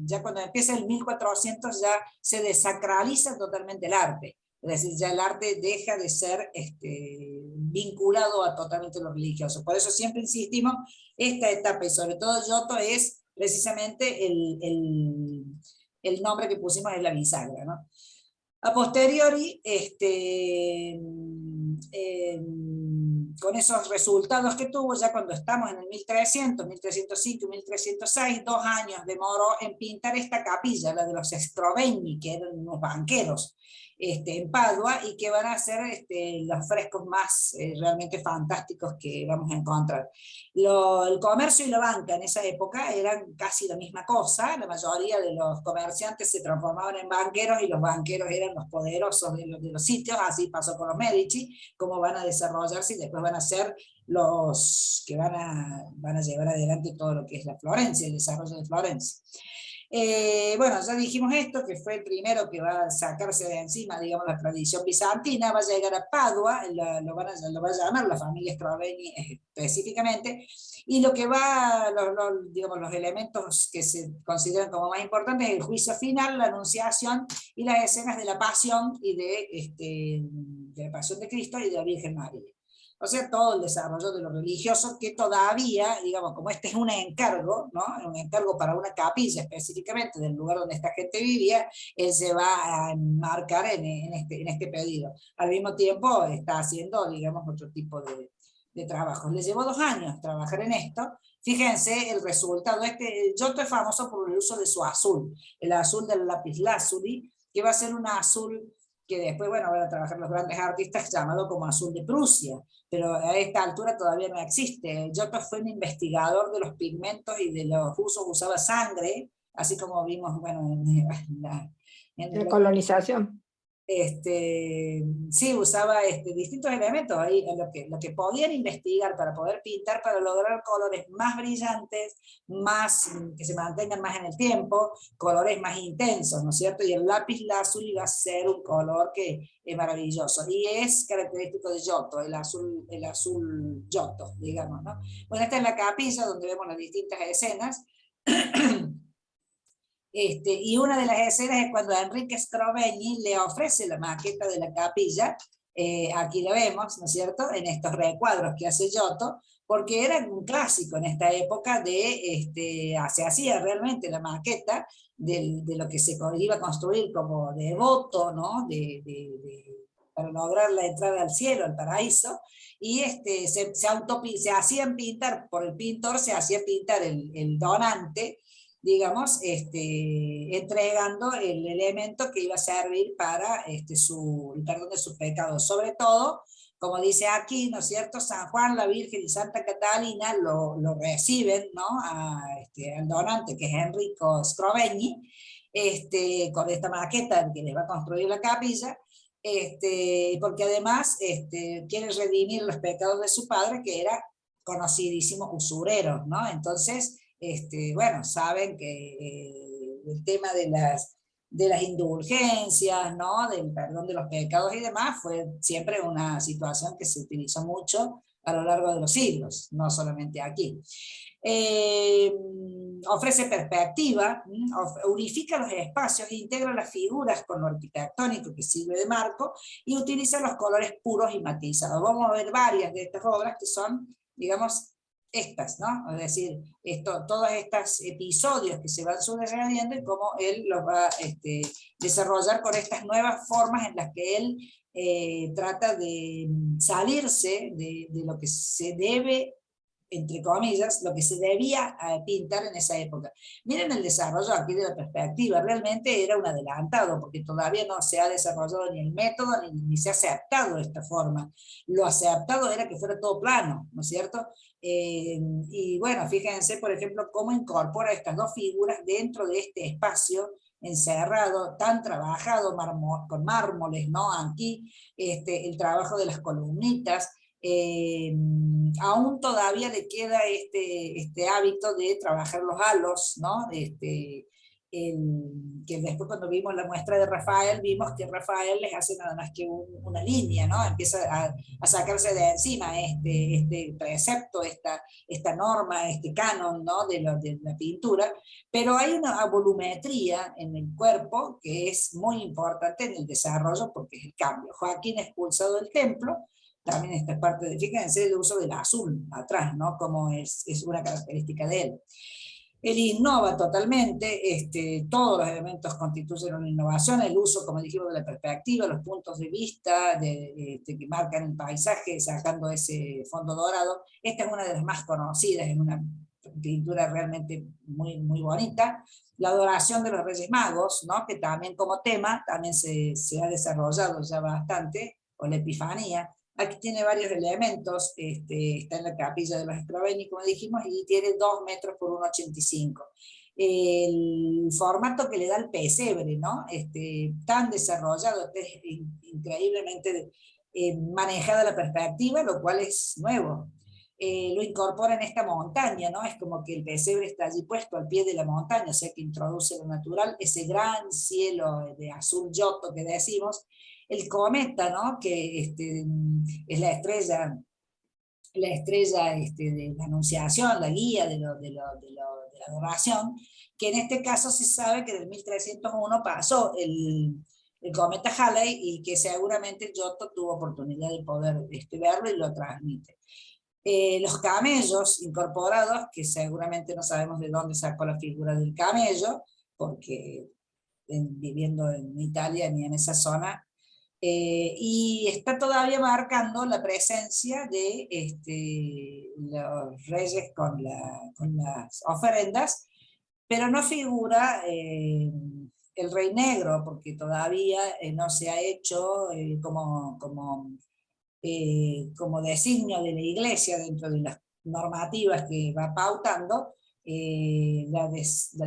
Ya cuando empieza el 1400 ya se desacraliza totalmente el arte. Es decir, ya el arte deja de ser vinculado a totalmente lo religioso. Por eso siempre insistimos, esta etapa, y sobre todo Giotto, es precisamente el nombre que pusimos en la bisagra, ¿no? A posteriori, con esos resultados que tuvo, ya cuando estamos en el 1300, 1305, 1306, 2 años demoró en pintar esta capilla, la de los Scrovegni, que eran unos banqueros, en Padua, y que van a ser los frescos más realmente fantásticos que vamos a encontrar. El comercio y la banca en esa época eran casi la misma cosa, la mayoría de los comerciantes se transformaban en banqueros, y los banqueros eran los poderosos de los sitios. Así pasó con los Medici, cómo van a desarrollarse, y después van a ser los que van a llevar adelante todo lo que es la Florencia, el desarrollo de Florencia. Bueno, ya dijimos esto, que fue el primero que va a sacarse de encima, digamos, la tradición bizantina, va a llegar a Padua, lo va a llamar la familia Scrovegni específicamente, y lo que digamos, los elementos que se consideran como más importantes es el juicio final, la anunciación y las escenas de la pasión, y de la pasión de Cristo y de la Virgen María. O sea, todo el desarrollo de lo religioso, que todavía, digamos, como este es un encargo, ¿no?, un encargo para una capilla específicamente del lugar donde esta gente vivía, él se va a enmarcar en este pedido. Al mismo tiempo está haciendo, digamos, otro tipo de trabajos. Le llevó 2 años trabajar en esto. Fíjense el resultado. Giotto es famoso por el uso de su azul, el azul del lapislázuli, que va a ser un azul que después, bueno, van a trabajar los grandes artistas, llamado como azul de Prusia, pero a esta altura todavía no existe. Giotto fue un investigador de los pigmentos y de los usos, usaba sangre, así como vimos, bueno, en La colonización. Sí, usaba distintos elementos ahí, lo que podían investigar para poder pintar, para lograr colores más brillantes, que se mantengan más en el tiempo, colores más intensos, ¿no es cierto? Y el lápiz lazuli va a ser un color que es maravilloso, y es característico de Giotto, el azul Giotto, digamos, ¿no? Bueno, esta es la capilla donde vemos las distintas escenas. Y una de las escenas es cuando Enrique Scrovegni le ofrece la maqueta de la capilla, aquí lo vemos, ¿no es cierto?, en estos recuadros que hace Giotto, porque era un clásico en esta época se hacía realmente la maqueta de lo que se iba a construir como devoto, ¿no?, para lograr la entrada al cielo, al paraíso, y se hacían pintar, por el pintor se hacía pintar el donante, digamos, entregando el elemento que iba a servir para el perdón de sus pecados. Sobre todo, como dice aquí, ¿no es cierto?, San Juan, la Virgen y Santa Catalina lo reciben, ¿no?, al donante, que es Enrico Scrovegni, con esta maqueta que les va a construir la capilla, porque además quiere redimir los pecados de su padre, que era conocidísimos usureros, ¿no? Entonces, bueno, saben que el tema de las indulgencias, ¿no? Del perdón de los pecados y demás, fue siempre una situación que se utilizó mucho a lo largo de los siglos, no solamente aquí. Ofrece perspectiva, unifica los espacios, integra las figuras con lo arquitectónico que sirve de marco y utiliza los colores puros y matizados. Vamos a ver varias de estas obras que son, digamos, estas, ¿no? Es decir, todos estos episodios que se van sucediendo y cómo él los va a desarrollar con estas nuevas formas en las que él trata de salirse de lo que se debe, entre comillas, lo que se debía pintar en esa época. Miren el desarrollo aquí de la perspectiva, realmente era un adelantado, porque todavía no se ha desarrollado ni el método, ni se ha aceptado esta forma. Lo aceptado era que fuera todo plano, ¿no es cierto? Y bueno, fíjense, por ejemplo, cómo incorpora estas dos figuras dentro de este espacio encerrado, tan trabajado, con mármoles, ¿no? Aquí, el trabajo de las columnitas, aún todavía le queda este hábito de trabajar los halos, ¿no? Que después cuando vimos la muestra de Rafael, vimos que Rafael les hace nada más que una línea, ¿no? Empieza a sacarse de encima este precepto, esta norma, este canon, ¿no? de la pintura, pero hay una volumetría en el cuerpo que es muy importante en el desarrollo porque es el cambio. Joaquín expulsado del templo, también esta parte de, fíjense el uso del azul atrás, ¿no? Como es una característica de él. Él innova totalmente, todos los elementos constituyen una innovación, el uso, como dijimos, de la perspectiva, los puntos de vista que marcan el paisaje, sacando ese fondo dorado. Esta es una de las más conocidas, es una pintura realmente muy, muy bonita. La adoración de los Reyes Magos, ¿no? Que también como tema también se ha desarrollado ya bastante, o la Epifanía. Aquí tiene varios elementos, está en la capilla de los Scrovegni, como dijimos, y tiene 2 metros por 1,85. El formato que le da el pesebre, ¿no? Tan desarrollado, es increíblemente manejada la perspectiva, lo cual es nuevo. Lo incorpora en esta montaña, ¿no? Es como que el pesebre está allí puesto al pie de la montaña, o sea que introduce lo natural, ese gran cielo de azul yoto que decimos, el cometa, ¿no? Que es la estrella de la anunciación, la guía de la adoración, que en este caso se sabe que del 1301 pasó el cometa Halley y que seguramente Giotto tuvo oportunidad de poder verlo y lo transmite. Los camellos incorporados, que seguramente no sabemos de dónde sacó la figura del camello, porque viviendo en Italia ni en esa zona, y está todavía marcando la presencia de los reyes con las ofrendas, pero no figura el rey negro, porque todavía no se ha hecho como designio de la iglesia dentro de las normativas que va pautando, la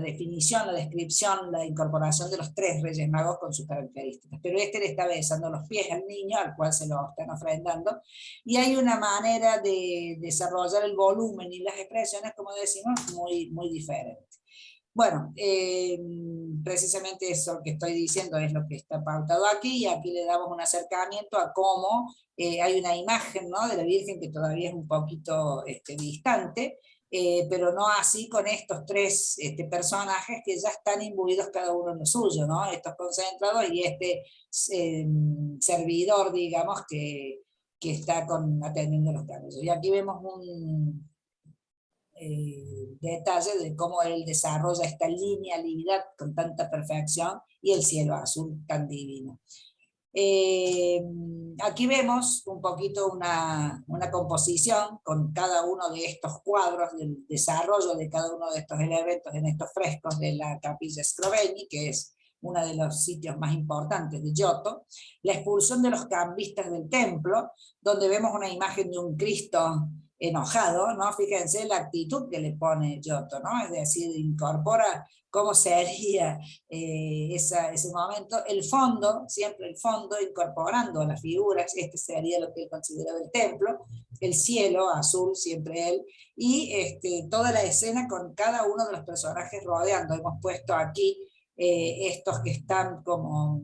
definición, la descripción, la incorporación de los 3 Reyes Magos con sus características. Pero le está besando los pies al niño, al cual se lo están ofrendando, y hay una manera de desarrollar el volumen y las expresiones, como decimos, muy, muy diferente. Bueno, precisamente eso que estoy diciendo es lo que está pautado aquí, y aquí le damos un acercamiento a cómo hay una imagen, ¿no? de la Virgen que todavía es un poquito distante, pero no así con estos 3 personajes que ya están imbuidos cada uno en lo suyo, ¿no? Estos concentrados y servidor, digamos, que está atendiendo los camellos. Y aquí vemos un detalle de cómo él desarrolla esta linealidad con tanta perfección y el cielo azul tan divino. Aquí vemos un poquito una composición con cada uno de estos cuadros, del desarrollo de cada uno de estos elementos en estos frescos de la capilla Scrovegni, que es uno de los sitios más importantes de Giotto. La expulsión de los cambistas del templo, donde vemos una imagen de un Cristo enojado, ¿no? Fíjense la actitud que le pone Giotto, ¿no? Es decir, incorpora cómo sería ese momento, el fondo, siempre el fondo, incorporando las figuras, sería lo que él consideraba el templo, el cielo, azul siempre él, y toda la escena con cada uno de los personajes rodeando. Hemos puesto aquí estos que están como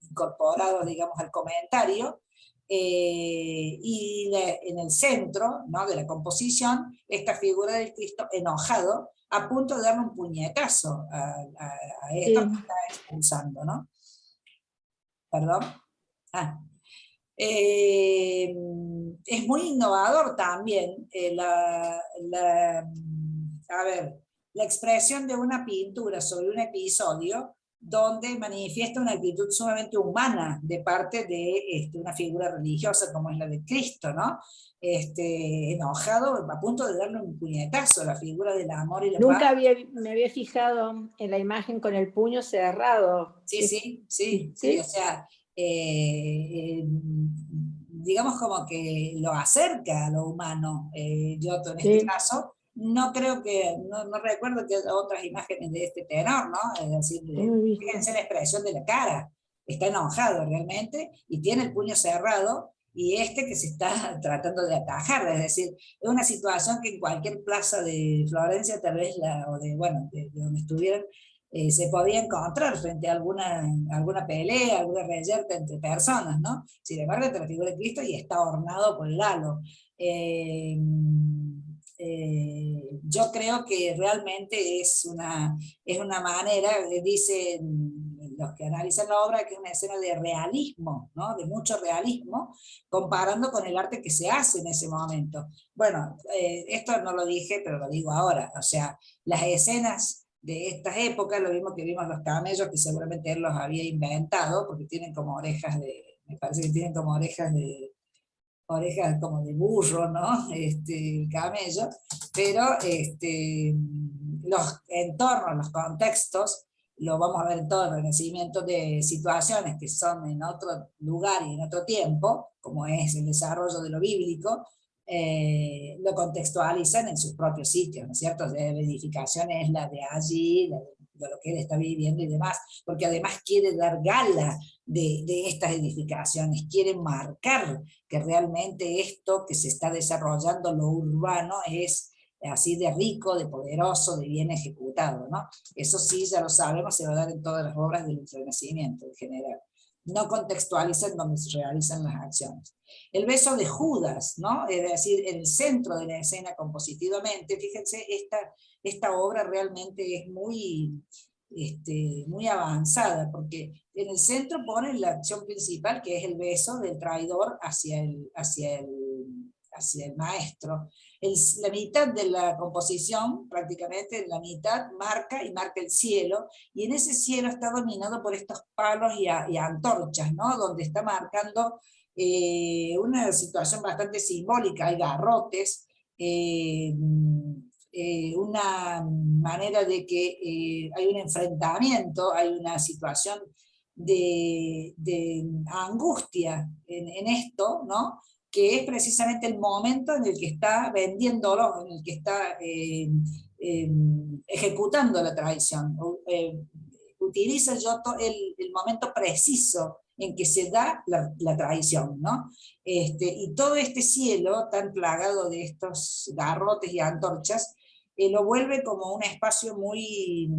incorporados, digamos, al comentario, en el centro, ¿no?, de la composición, esta figura del Cristo enojado, a punto de darle un puñetazo a esto que está expulsando, ¿no? Perdón. Es muy innovador también a ver, la expresión de una pintura sobre un episodio donde manifiesta una actitud sumamente humana de parte de una figura religiosa como es la de Cristo, ¿no? Enojado, a punto de darle un puñetazo a la figura del amor y la Nunca paz. me había fijado en la imagen con el puño cerrado. Sí, o sea, digamos como que lo acerca a lo humano, Giotto en este caso. No creo que, no recuerdo que haya otras imágenes de este tenor, ¿no? Es decir, fíjense la expresión de la cara, está enojado realmente y tiene el puño cerrado, y que se está tratando de atajar, es decir, es una situación que en cualquier plaza de Florencia, tal vez, o de donde estuvieran, se podía encontrar frente a alguna pelea, alguna reyerta entre personas, ¿no? Sin embargo, esta es la figura de Cristo y está ornado por el halo. Yo creo que realmente es una manera, dicen los que analizan la obra, que es una escena de realismo, ¿no?, de mucho realismo, comparando con el arte que se hace en ese momento. Bueno, esto no lo dije, pero lo digo ahora, o sea, las escenas de estas épocas, lo mismo que vimos los camellos, que seguramente él los había inventado, porque tienen como orejas me parece que tienen como orejas como de burro, ¿no? El camello, pero los entornos, los contextos, lo vamos a ver en todo el Renacimiento, de situaciones que son en otro lugar y en otro tiempo, como es el desarrollo de lo bíblico, lo contextualizan en sus propios sitios, ¿no es cierto? La edificación es la de allí, de lo que él está viviendo y demás, porque además quiere dar gala de estas edificaciones, quiere marcar que realmente esto que se está desarrollando, lo urbano, es así de rico, de poderoso, de bien ejecutado, ¿no? Eso sí, ya lo sabemos, se va a dar en todas las obras del Renacimiento en general. No contextualizan donde se realizan las acciones. El beso de Judas, ¿no? Es decir, en el centro de la escena compositivamente, fíjense, esta obra realmente es muy avanzada, porque en el centro ponen la acción principal, que es el beso del traidor hacia el maestro. La mitad de la composición, prácticamente la mitad, marca el cielo, y en ese cielo está dominado por estos palos y antorchas, ¿no?, donde está marcando una situación bastante simbólica. Hay garrotes, una manera de que hay un enfrentamiento, hay una situación de angustia en esto, ¿no?, que es precisamente el momento en el que está vendiéndolo, en el que está ejecutando la traición. Utiliza Giotto el momento preciso en que se da la traición, ¿no? Y todo este cielo tan plagado de estos garrotes y antorchas, lo vuelve como un espacio muy...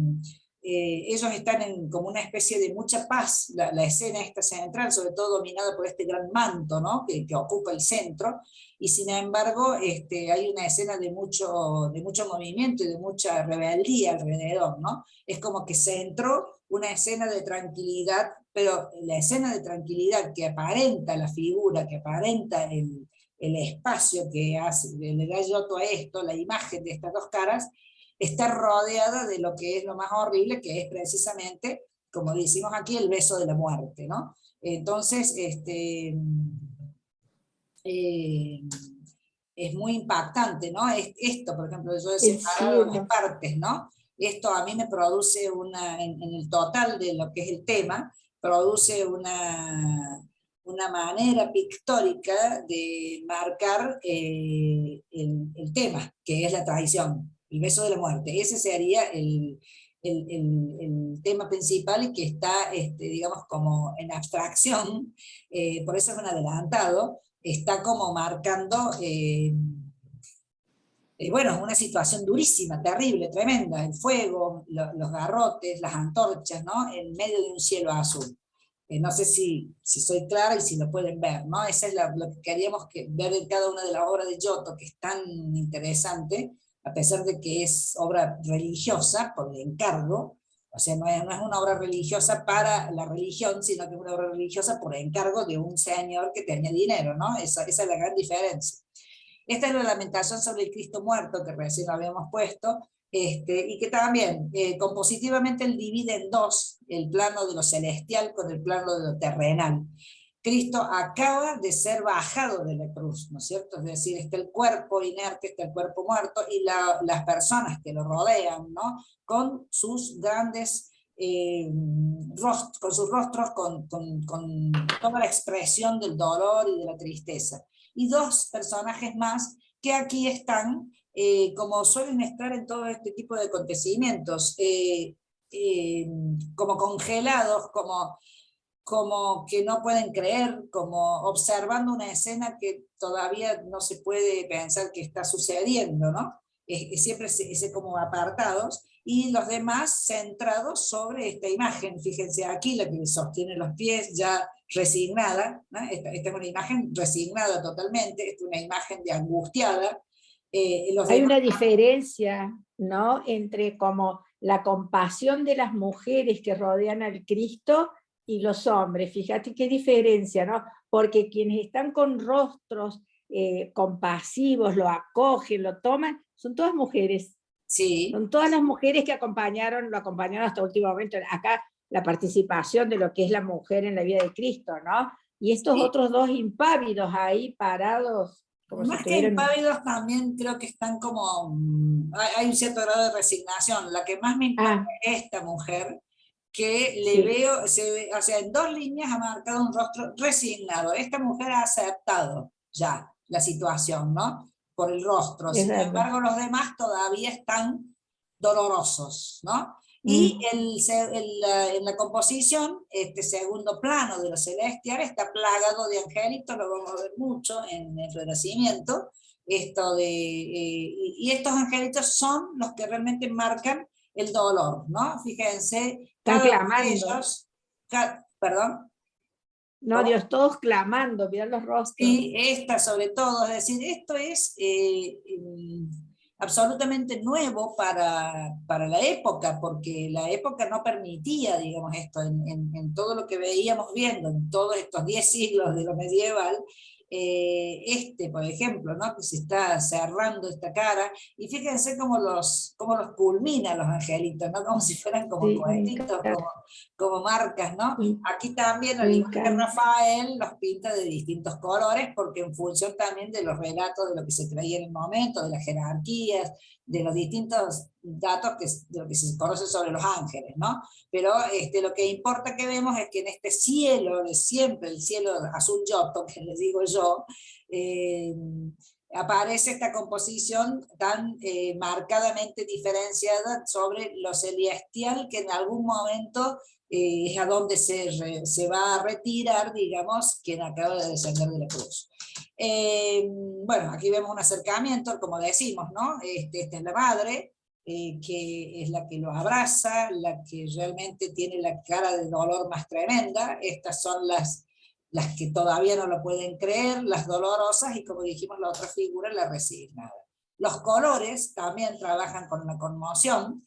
ellos están como una especie de mucha paz, la escena esta central, sobre todo dominada por este gran manto, ¿no?, que ocupa el centro, y sin embargo hay una escena de mucho movimiento y de mucha rebeldía alrededor, ¿no? Es como que se entró una escena de tranquilidad, pero la escena de tranquilidad que aparenta la figura, que aparenta el espacio que le da Giotto a esto, la imagen de estas dos caras, está rodeada de lo que es lo más horrible, que es precisamente, como decimos aquí, el beso de la muerte, ¿no? Entonces, es muy impactante, ¿no? Esto, por ejemplo, yo he separado las partes, ¿no? Esto a mí me produce en el total de lo que es el tema, produce una manera pictórica de marcar el tema, que es la traición, el beso de la muerte. Ese sería el tema principal, que está, digamos, como en abstracción, por eso es un adelantado, está como marcando, bueno, una situación durísima, terrible, tremenda, el fuego, los garrotes, las antorchas, ¿no? En medio de un cielo azul. No sé si soy clara y si lo pueden ver, ¿no? Eso es lo que queríamos ver en cada una de las obras de Giotto, que es tan interesante, a pesar de que es obra religiosa, por el encargo, o sea, no es una obra religiosa para la religión, sino que es una obra religiosa por encargo de un señor que tenía dinero, ¿no? Esa es la gran diferencia. Esta es la Lamentación sobre el Cristo muerto, que recién lo habíamos puesto, y que también compositivamente él divide en dos el plano de lo celestial con el plano de lo terrenal. Cristo acaba de ser bajado de la cruz, ¿no es cierto? Es decir, está el cuerpo inerte, está el cuerpo muerto, y las personas que lo rodean, ¿no? Con sus grandes con sus rostros, con toda la expresión del dolor y de la tristeza. Y dos personajes más que aquí están, como suelen estar en todo este tipo de acontecimientos, como congelados, como que no pueden creer, como observando una escena que todavía no se puede pensar que está sucediendo, ¿no? Siempre ese como apartados, y los demás centrados sobre esta imagen. Fíjense aquí la que sostiene los pies ya resignada, ¿no? Esta es una imagen resignada totalmente, esta es una imagen de angustiada. Hay una diferencia, ¿no?, entre como la compasión de las mujeres que rodean al Cristo y los hombres. Fíjate qué diferencia, ¿no? Porque quienes están con rostros compasivos, lo acogen, lo toman, son todas mujeres. Sí. Son todas las mujeres que lo acompañaron hasta último momento. Acá la participación de lo que es la mujer en la vida de Cristo, ¿no? Y estos otros dos impávidos ahí parados. Como más si que impávidos también creo que están como, hay un cierto grado de resignación. La que más me impacta es esta mujer, que le veo, o sea, en dos líneas ha marcado un rostro resignado. Esta mujer ha aceptado ya la situación, ¿no? Por el rostro. Sin embargo, los demás todavía están dolorosos, ¿no? Y en la composición, este segundo plano de lo celestial está plagado de angelitos, lo vamos a ver mucho en el Renacimiento, y estos angelitos son los que realmente marcan el dolor, ¿no? Fíjense, cada uno de ellos, perdón. No, Dios, todos clamando, miran los rostros. Sí, esta sobre todo, es decir, esto es absolutamente nuevo para la época, porque la época no permitía, digamos, esto, en todo lo que veíamos viendo, en todos estos 10 siglos de lo medieval, por ejemplo, ¿no? Que se está cerrando esta cara, y fíjense cómo los culmina los angelitos, ¿no? Como si fueran como cuentitos, como marcas, ¿no? Aquí también, al igual que Rafael, los pinta de distintos colores, porque en función también de los relatos de lo que se creía en el momento, de las jerarquías, de los distintos datos de lo que se conoce sobre los ángeles, ¿no? Pero lo que importa que vemos es que en este cielo de siempre, el cielo azul Giotto, que les digo yo, aparece esta composición tan marcadamente diferenciada sobre lo celestial, que en algún momento es a donde se va a retirar, digamos, quien acaba de descender de la cruz. Bueno, aquí vemos un acercamiento, como decimos, ¿no? Esta es la madre, que es la que lo abraza, la que realmente tiene la cara de dolor más tremenda. Estas son las que todavía no lo pueden creer, las dolorosas, y como dijimos, la otra figura, la resignada. Los colores también trabajan con la conmoción,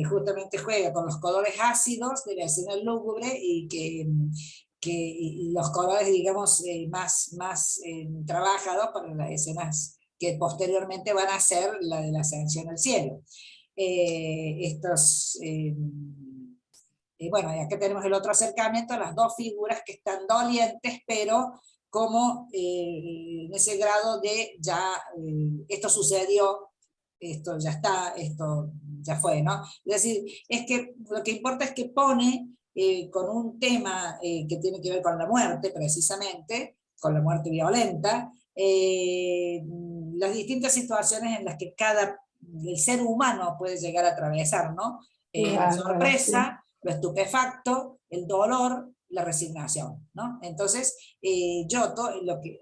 justamente juega con los colores ácidos de la escena lúgubre, y los colores, digamos, más trabajados para las escenas que posteriormente van a ser la de la ascensión al cielo. Bueno, y acá tenemos el otro acercamiento, las dos figuras que están dolientes, pero como en ese grado de ya, esto sucedió, esto ya está, esto ya fue, ¿no? Es decir, es que lo que importa es que pone con un tema que tiene que ver con la muerte, precisamente, con la muerte violenta, las distintas situaciones en las que el ser humano puede llegar a atravesar, ¿no? La sorpresa, lo estupefacto, el dolor, la resignación, ¿no? Entonces, Giotto,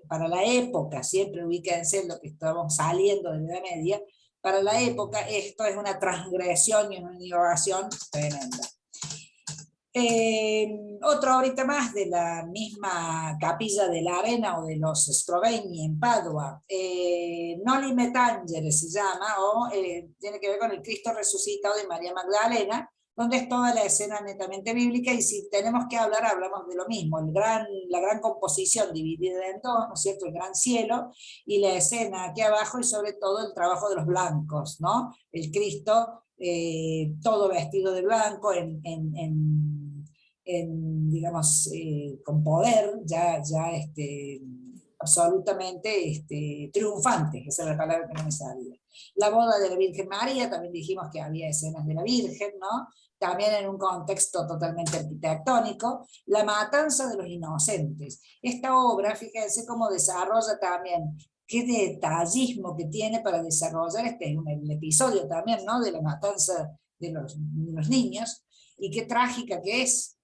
para la época, siempre ubíquense en lo que estamos saliendo de la Edad Media, para la época esto es una transgresión y una innovación tremenda. Otro ahorita más de la misma Capilla de la Arena o de los Scrovegni en Padua, Noli Me Tangere se llama, o tiene que ver con el Cristo resucitado de María Magdalena, donde es toda la escena netamente bíblica, y si tenemos que hablar, hablamos de lo mismo, la gran composición dividida en dos, ¿no es cierto?, el gran cielo, y la escena aquí abajo, y sobre todo el trabajo de los blancos, ¿no? El Cristo, todo vestido de blanco, digamos, con poder, ya absolutamente triunfante, esa es la palabra que no me salía. La boda de la Virgen María, también dijimos que había escenas de la Virgen, ¿no? También en un contexto totalmente arquitectónico, la matanza de los inocentes. Esta obra, fíjense cómo desarrolla también, qué detallismo que tiene para desarrollar el episodio también, ¿no? De la matanza de los niños, y qué trágica que es.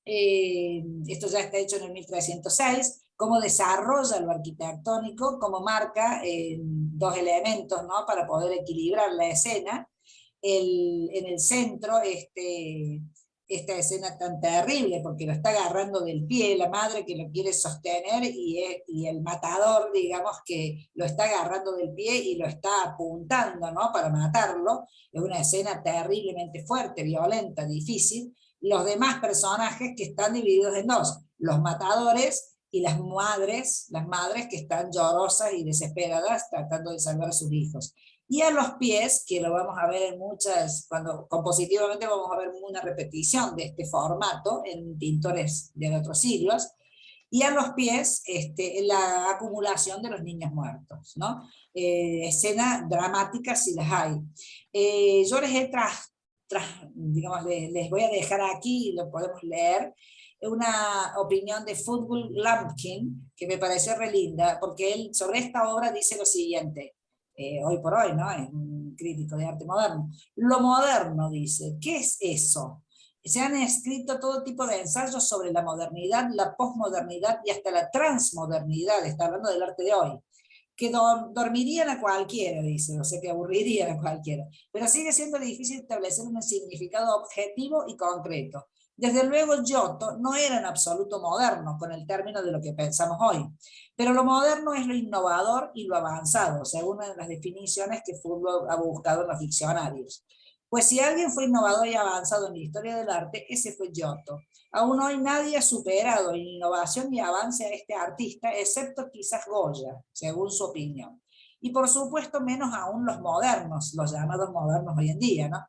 Esto ya está hecho en el 1306, cómo desarrolla lo arquitectónico, cómo marca dos elementos, ¿no? Para poder equilibrar la escena. En el centro, esta escena tan terrible, porque lo está agarrando del pie la madre que lo quiere sostener, y el matador, digamos, que lo está agarrando del pie y lo está apuntando, ¿no? Para matarlo. Es una escena terriblemente fuerte, violenta, difícil. Los demás personajes que están divididos en dos, los matadores y las madres que están llorosas y desesperadas tratando de salvar a sus hijos. Y a los pies, que lo vamos a ver en compositivamente vamos a ver una repetición de este formato en pintores de otros siglos, y a los pies la acumulación de los niños muertos, ¿no? Escena dramática si las hay. Yo les he digamos, les voy a dejar aquí, lo podemos leer, una opinión de Fútbol Lampkin, que me pareció re linda, porque él sobre esta obra dice lo siguiente, hoy por hoy, ¿no? Es un crítico de arte moderno. Lo moderno, dice, ¿qué es eso? Se han escrito todo tipo de ensayos sobre la modernidad, la posmodernidad y hasta la transmodernidad, está hablando del arte de hoy, que dormirían a cualquiera, dice, o sea, que aburrirían a cualquiera, pero sigue siendo difícil establecer un significado objetivo y concreto. Desde luego Giotto no era en absoluto moderno con el término de lo que pensamos hoy, pero lo moderno es lo innovador y lo avanzado, según las definiciones que Foucault ha buscado en los diccionarios. Pues si alguien fue innovador y avanzado en la historia del arte, ese fue Giotto. Aún hoy nadie ha superado en innovación y avance a este artista, excepto quizás Goya, según su opinión. Y por supuesto menos aún los modernos, los llamados modernos hoy en día, ¿no?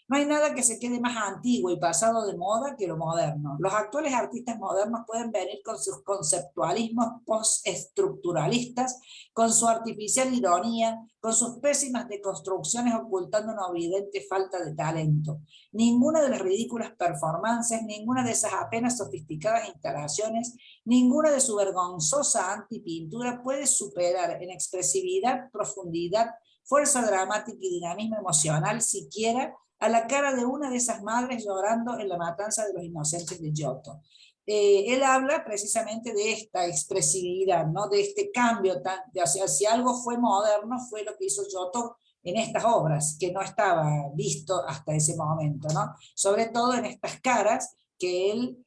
No hay nada que se quede más antiguo y pasado de moda que lo moderno. Los actuales artistas modernos pueden venir con sus conceptualismos postestructuralistas, con su artificial ironía, con sus pésimas deconstrucciones ocultando una evidente falta de talento. Ninguna de las ridículas performances, ninguna de esas apenas sofisticadas instalaciones, ninguna de su vergonzosa antipintura puede superar en expresividad, profundidad, fuerza dramática y dinamismo emocional siquiera a la cara de una de esas madres llorando en la matanza de los inocentes de Giotto. Él habla precisamente de esta expresividad, ¿no? De este cambio, o sea, si algo fue moderno fue lo que hizo Giotto en estas obras, que no estaba visto hasta ese momento, ¿no? Sobre todo en estas caras que él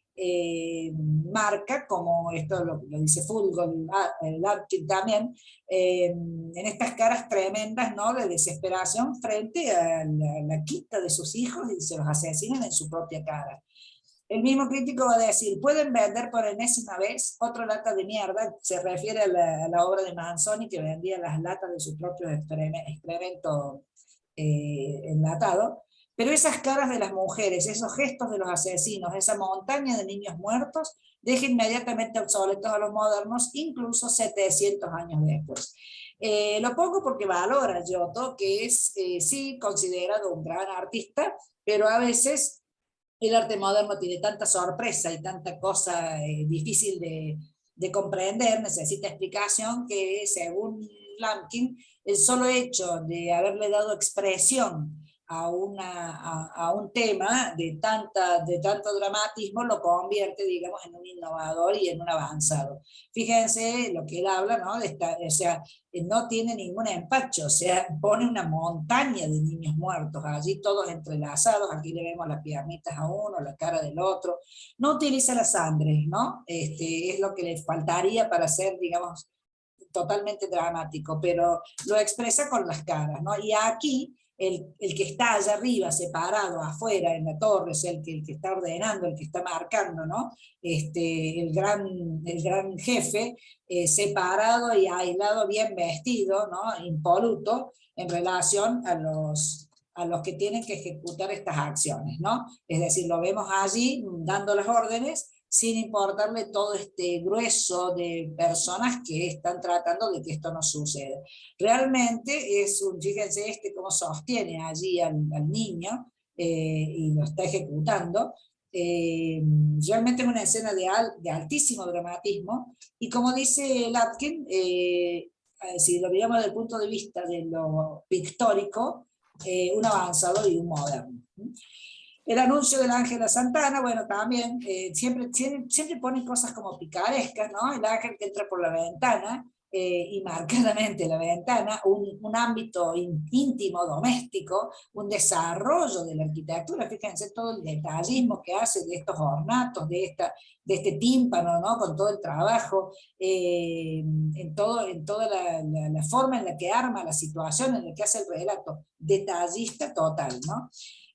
marca, como esto lo dice Foucault, Lampkin también, en estas caras tremendas, ¿no? De desesperación frente a la quita de sus hijos, y se los asesinan en su propia cara. El mismo crítico va a decir, pueden vender por enésima vez otra lata de mierda, se refiere a la obra de Manzoni, que vendía las latas de su propio excremento enlatado. Pero esas caras de las mujeres, esos gestos de los asesinos, esa montaña de niños muertos, deja inmediatamente obsoletos a los modernos, incluso 700 años después. Lo pongo porque valora Giotto, que es sí considerado un gran artista, pero a veces el arte moderno tiene tanta sorpresa y tanta cosa difícil de comprender, necesita explicación, que según Lampkin, el solo hecho de haberle dado expresión a un tema de tanto dramatismo, lo convierte, digamos, en un innovador y en un avanzado. Fíjense lo que él habla, ¿no? O sea, no tiene ningún empacho, o sea, pone una montaña de niños muertos allí, todos entrelazados. Aquí le vemos las piernitas a uno, la cara del otro. No utiliza la sangre, ¿no? Es lo que le faltaría para ser, digamos, totalmente dramático, pero lo expresa con las caras, ¿no? Y aquí el que está allá arriba, separado, afuera, en la torre, es el que está ordenando, el que está marcando, ¿no? El gran jefe, separado y aislado, bien vestido, ¿no? Impoluto, en relación a los que tienen que ejecutar estas acciones, ¿no? Es decir, lo vemos allí dando las órdenes, sin importarle todo este grueso de personas que están tratando de que esto no suceda. Realmente fíjense cómo sostiene allí al niño y lo está ejecutando. Realmente es una escena de altísimo dramatismo, y como dice Latkin, si lo miramos desde el punto de vista de lo pictórico, un avanzado y un moderno. El anuncio del ángel a Santana, bueno, también siempre ponen cosas como picarescas, ¿no? El ángel que entra por la ventana, y marcadamente la ventana, un ámbito íntimo, doméstico, un desarrollo de la arquitectura. Fíjense todo el detallismo que hace de estos ornatos, de este tímpano, ¿no? Con todo el trabajo, en toda la forma en la que arma la situación, en la que hace el relato, detallista total, ¿no?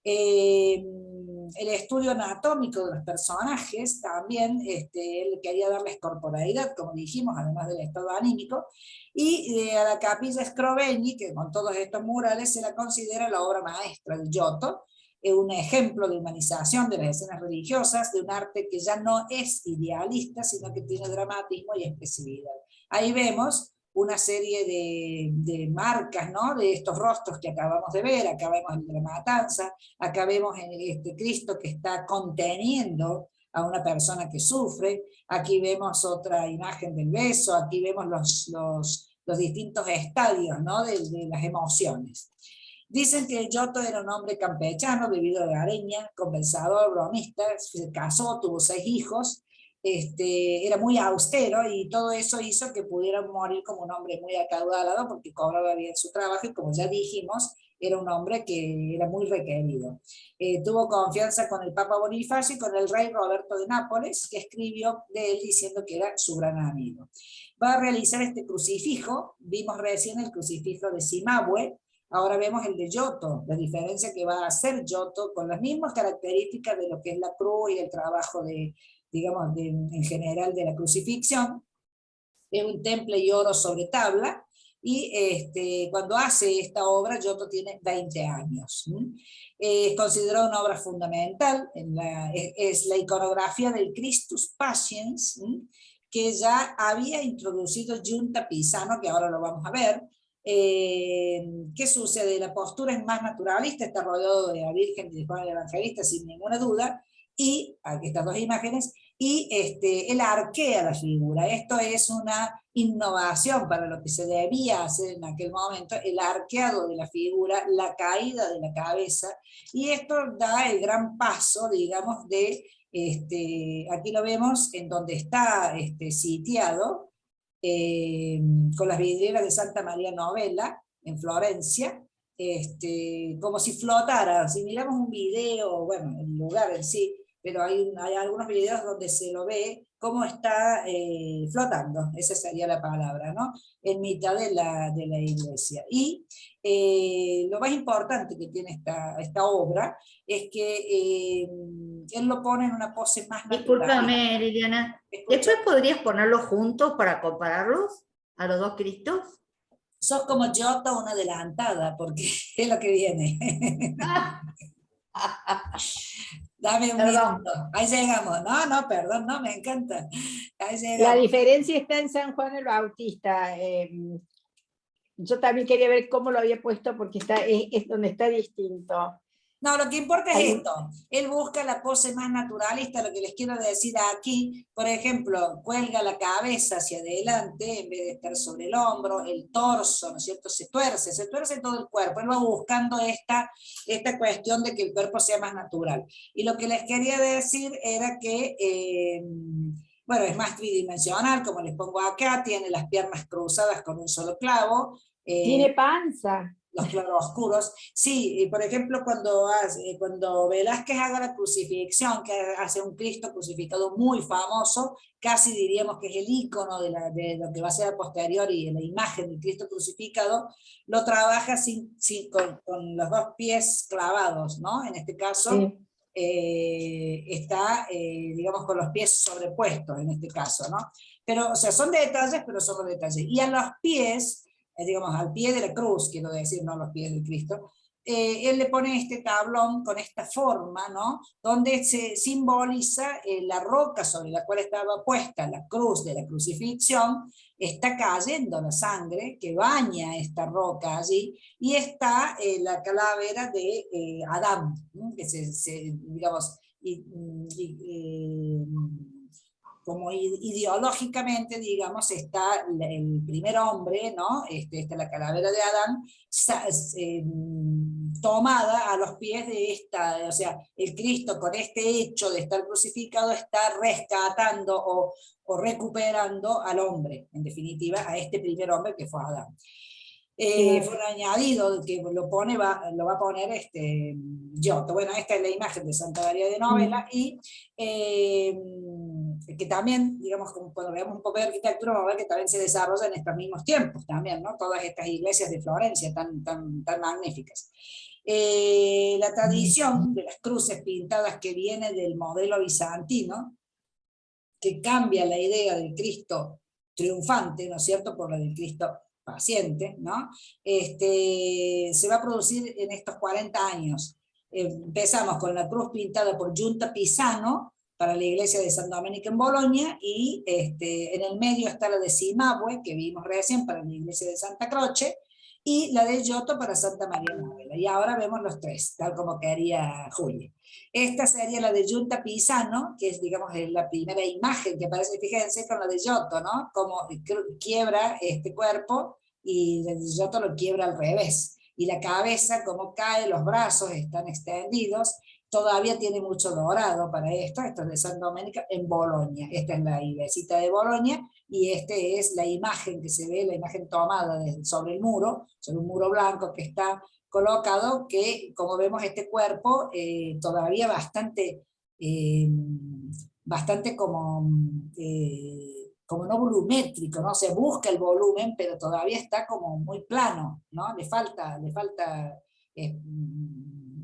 El estudio anatómico de los personajes también, él quería darles corporalidad, como dijimos, además del estado anímico, y a la capilla Scrovegni, que con todos estos murales se la considera la obra maestra de Giotto, un ejemplo de humanización de las escenas religiosas, de un arte que ya no es idealista, sino que tiene dramatismo y expresividad. Ahí vemos una serie de marcas, ¿no? De estos rostros que acabamos de ver. Acá vemos el de la matanza, acá vemos este Cristo que está conteniendo a una persona que sufre, aquí vemos otra imagen del beso, aquí vemos los distintos estadios, ¿no? de las emociones. Dicen que Giotto era un hombre campechano, vivido de hogareña, conversador, bromista, se casó, tuvo 6 hijos, era muy austero, y todo eso hizo que pudiera morir como un hombre muy acaudalado, porque cobraba bien su trabajo, y como ya dijimos, era un hombre que era muy requerido. Tuvo confianza con el Papa Bonifacio y con el rey Roberto de Nápoles, que escribió de él diciendo que era su gran amigo. Va a realizar este crucifijo, vimos recién el crucifijo de Cimabue, ahora vemos el de Giotto, la diferencia que va a hacer Giotto, con las mismas características de lo que es la cruz y el trabajo digamos, en general de la crucifixión. Es un temple y oro sobre tabla, y cuando hace esta obra Giotto tiene 20 años. Es considerada una obra fundamental, es la iconografía del Christus Patiens, que ya había introducido Giunta Pisano, que ahora lo vamos a ver. ¿Qué sucede? La postura es más naturalista, está rodeado de la Virgen y de Juan el Evangelista, sin ninguna duda, y aquí estas 2 imágenes, y él arquea la figura. Esto es una innovación para lo que se debía hacer en aquel momento, el arqueado de la figura, la caída de la cabeza, y esto da el gran paso, digamos, de, aquí lo vemos en donde está sitiado, con las vidrieras de Santa María Novella, en Florencia, como si flotara. Si miramos un video, bueno, el lugar en sí, pero hay algunos videos donde se lo ve cómo está flotando, esa sería la palabra, ¿no? En mitad de la iglesia. Y lo más importante que tiene esta obra es que él lo pone en una pose más natural. Discúlpame, Liliana. ¿Después podrías ponerlos juntos para compararlos a los 2 Cristos? Sos como Giotto, una adelantada, porque es lo que viene. Dame un minuto. Ahí llegamos. No, perdón, no, me encanta. Ahí llegamos. La diferencia está en San Juan el Bautista. Yo también quería ver cómo lo había puesto, porque es donde está distinto. No, lo que importa es Hay- esto. Él busca la pose más naturalista. Lo que les quiero decir aquí, por ejemplo, cuelga la cabeza hacia adelante en vez de estar sobre el hombro, el torso, ¿no es cierto? Se tuerce todo el cuerpo. Él va buscando esta cuestión de que el cuerpo sea más natural. Y lo que les quería decir era que, bueno, es más tridimensional, como les pongo acá, tiene las piernas cruzadas con un solo clavo. Tiene panza. Los claroscuros. Sí, y por ejemplo, cuando Velázquez haga la crucifixión, que hace un Cristo crucificado muy famoso, casi diríamos que es el ícono de lo que va a ser a posteriori la imagen del Cristo crucificado, lo trabaja con los dos pies clavados, ¿no? En este caso, Sí. está, digamos, con los pies sobrepuestos, en este caso, ¿no? Pero, o sea, son detalles, pero son los detalles. Y a los pies, digamos, al pie de la cruz, quiero decir, no a los pies de Cristo, él le pone este tablón con esta forma, ¿no? Donde se simboliza la roca sobre la cual estaba puesta la cruz de la crucifixión, está cayendo la sangre que baña esta roca allí, y está la calavera de Adán, ¿no? Que digamos, como ideológicamente, digamos, está el primer hombre, ¿no? Está la calavera de Adán, tomada a los pies de esta, o sea, el Cristo con este hecho de estar crucificado está rescatando o recuperando al hombre, en definitiva, a este primer hombre que fue Adán. Fue un añadido que lo va a poner Giotto. Bueno, esta es la imagen de Santa María de Novella, y que también, digamos, cuando veamos un poco de arquitectura, vamos a ver que también se desarrolla en estos mismos tiempos, también, ¿no? Todas estas iglesias de Florencia tan magníficas. La tradición de las cruces pintadas que viene del modelo bizantino, que cambia la idea del Cristo triunfante, ¿no es cierto?, por la del Cristo paciente, ¿no? Se va a producir en estos 40 años. Empezamos con la cruz pintada por Giunta Pisano para la iglesia de San Domenico en Bolonia, y en el medio está la de Cimabue, que vimos recién, para la iglesia de Santa Croce, y la de Giotto para Santa María Novella. Y ahora vemos los tres, tal como quería Julia. Esta sería la de Giunta Pisano, que es, digamos, la primera imagen que aparece, fíjense, con la de Giotto, ¿no? Como quiebra este cuerpo, y el Giotto lo quiebra al revés. Y la cabeza, como cae, los brazos están extendidos, todavía tiene mucho dorado para esto es de San Domenico en Bolonia. Esta es la iglesita de Bolonia, y es la imagen que se ve, la imagen tomada sobre el muro, sobre un muro blanco que está colocado, que como vemos este cuerpo todavía bastante como no volumétrico, ¿no? Se busca el volumen, pero todavía está como muy plano, ¿no? Le falta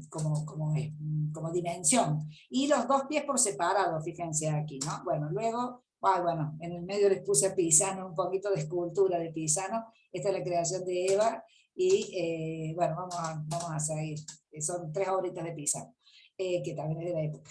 como dimensión. Y los dos pies por separado, fíjense aquí, ¿no? Bueno, luego, bueno, en el medio les puse a Pisano, un poquito de escultura de Pisano. Esta es la creación de Eva, y bueno, vamos a seguir. Son 3 obritas de Pisano, que también es de la época.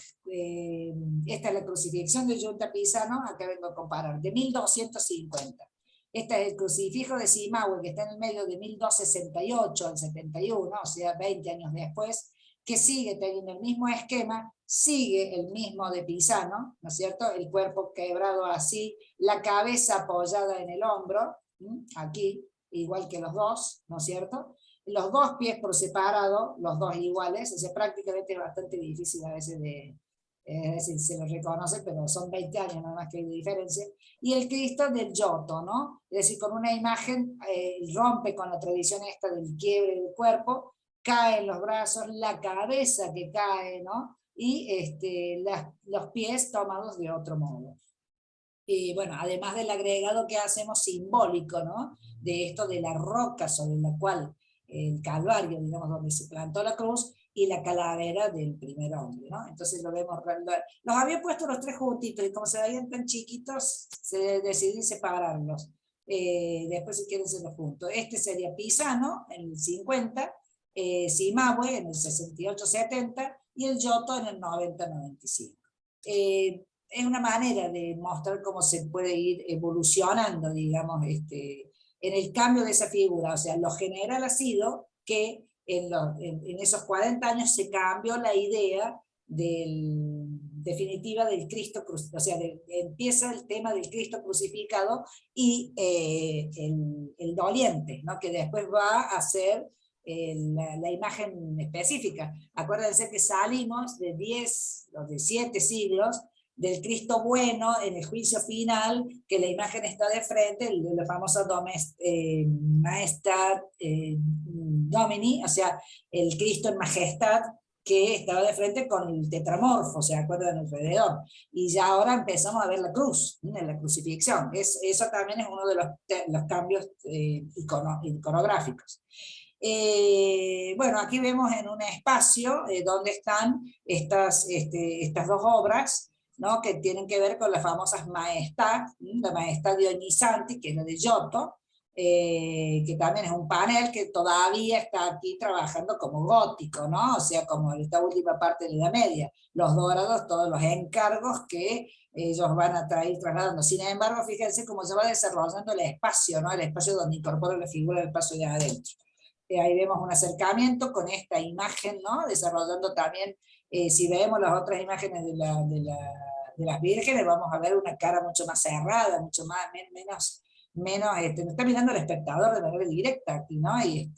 Esta es la crucifixión de Giunta Pisano, acá vengo a comparar, de 1250. Este es el crucifijo de Cimabue, que está en el medio, de 1268 al 71, o sea, 20 años después, que sigue teniendo el mismo esquema, sigue el mismo de Pisano, ¿no es cierto? El cuerpo quebrado así, la cabeza apoyada en el hombro, aquí, igual que los dos, ¿no es cierto? Los dos pies por separado, los dos iguales, o sea, prácticamente es bastante difícil a veces si se lo reconoce, pero son 20 años nada más que hay de diferencia. Y el Cristo del Giotto, ¿no? Es decir, con una imagen, rompe con la tradición esta del quiebre del cuerpo, caen los brazos, la cabeza que cae, ¿no? Y los pies tomados de otro modo. Y bueno, además del agregado que hacemos simbólico, ¿no? De esto de la roca sobre la cual el Calvario, digamos, donde se plantó la cruz, y la calavera del primer hombre, ¿no? Entonces lo vemos, los había puesto los 3 juntitos, y como se veían tan chiquitos, se decidió separarlos. Después si quieren se los junto. Este sería Pisano en el 50, Cimabue en el 68-70, y el Giotto en el 90-95. Es una manera de mostrar cómo se puede ir evolucionando, digamos, en el cambio de esa figura. O sea, lo general ha sido que en esos 40 años se cambió la idea definitiva del Cristo crucificado, o sea, empieza el tema del Cristo crucificado y el doliente, ¿no? Que después va a ser la imagen específica. Acuérdense que salimos de 10 o de 7 siglos del Cristo bueno en el juicio final, que la imagen está de frente, la famosa Maestad Domini, o sea, el Cristo en majestad, que estaba de frente con el tetramorfo, ¿se acuerdan? Alrededor. Y ya ahora empezamos a ver la cruz, en la crucifixión. Eso también es uno de los cambios iconográficos. Bueno, aquí vemos en un espacio donde están estas dos obras, ¿no? Que tienen que ver con las famosas Maestad, la Maestad Dionisanti, que es la de Giotto, que también es un panel que todavía está aquí trabajando como gótico, ¿no? O sea, como esta última parte de la Edad Media, los dorados, todos los encargos que ellos van a ir trasladando. Sin embargo, fíjense cómo se va desarrollando el espacio, ¿no? El espacio donde incorpora la figura del paso de adentro. Ahí vemos un acercamiento con esta imagen, ¿no? Desarrollando también, si vemos las otras imágenes de las vírgenes, vamos a ver una cara mucho más cerrada, mucho más, menos nos está mirando el espectador de manera directa aquí, ¿no? Y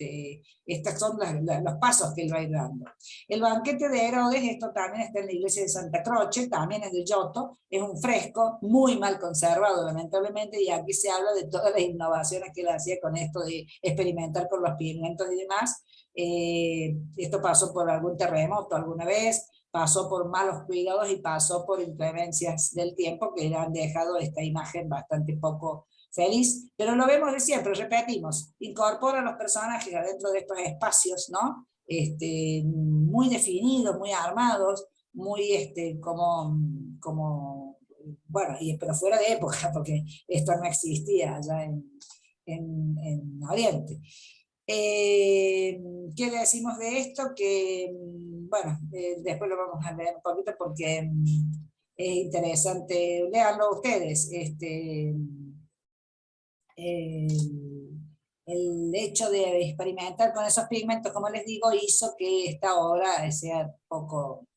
estos son los pasos que él va a ir dando. El banquete de Herodes, esto también está en la iglesia de Santa Croce, también es de Giotto, es un fresco muy mal conservado, lamentablemente, y aquí se habla de todas las innovaciones que él hacía con esto de experimentar con los pigmentos y demás. Esto pasó por algún terremoto alguna vez, pasó por malos cuidados y pasó por inclemencias del tiempo que le han dejado esta imagen bastante poco feliz, pero lo vemos de siempre, repetimos, incorpora a los personajes adentro de estos espacios, ¿no? Muy definidos, muy armados, muy como bueno, pero fuera de época, porque esto no existía allá en Oriente. ¿Qué le decimos de esto? Que, bueno, después lo vamos a leer un poquito porque es interesante, léanlo ustedes, el hecho de experimentar con esos pigmentos, como les digo, hizo que esta obra sea poco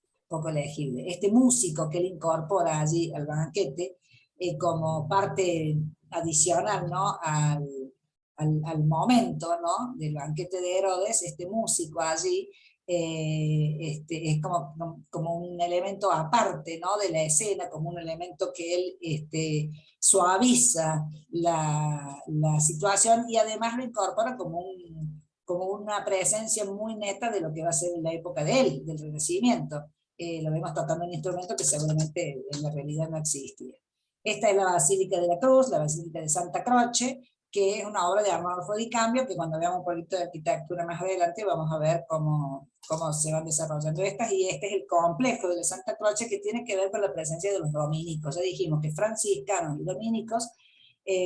legible. Este músico que él incorpora allí al banquete como parte adicional, ¿no? al momento, ¿no? Del banquete de Herodes, este músico allí es como un elemento aparte, ¿no? De la escena, como un elemento que él suaviza la situación y además lo incorpora como una presencia muy neta de lo que va a ser en la época de él, del Renacimiento. Lo vemos tocando un instrumento que seguramente en la realidad no existía. Esta es la Basílica de la Cruz, la Basílica de Santa Croce, que es una obra de Arnolfo Di Cambio, que cuando veamos un poquito de arquitectura más adelante vamos a ver cómo se van desarrollando estas, y este es el complejo de la Santa Croce que tiene que ver con la presencia de los dominicos. Ya dijimos que franciscanos y dominicos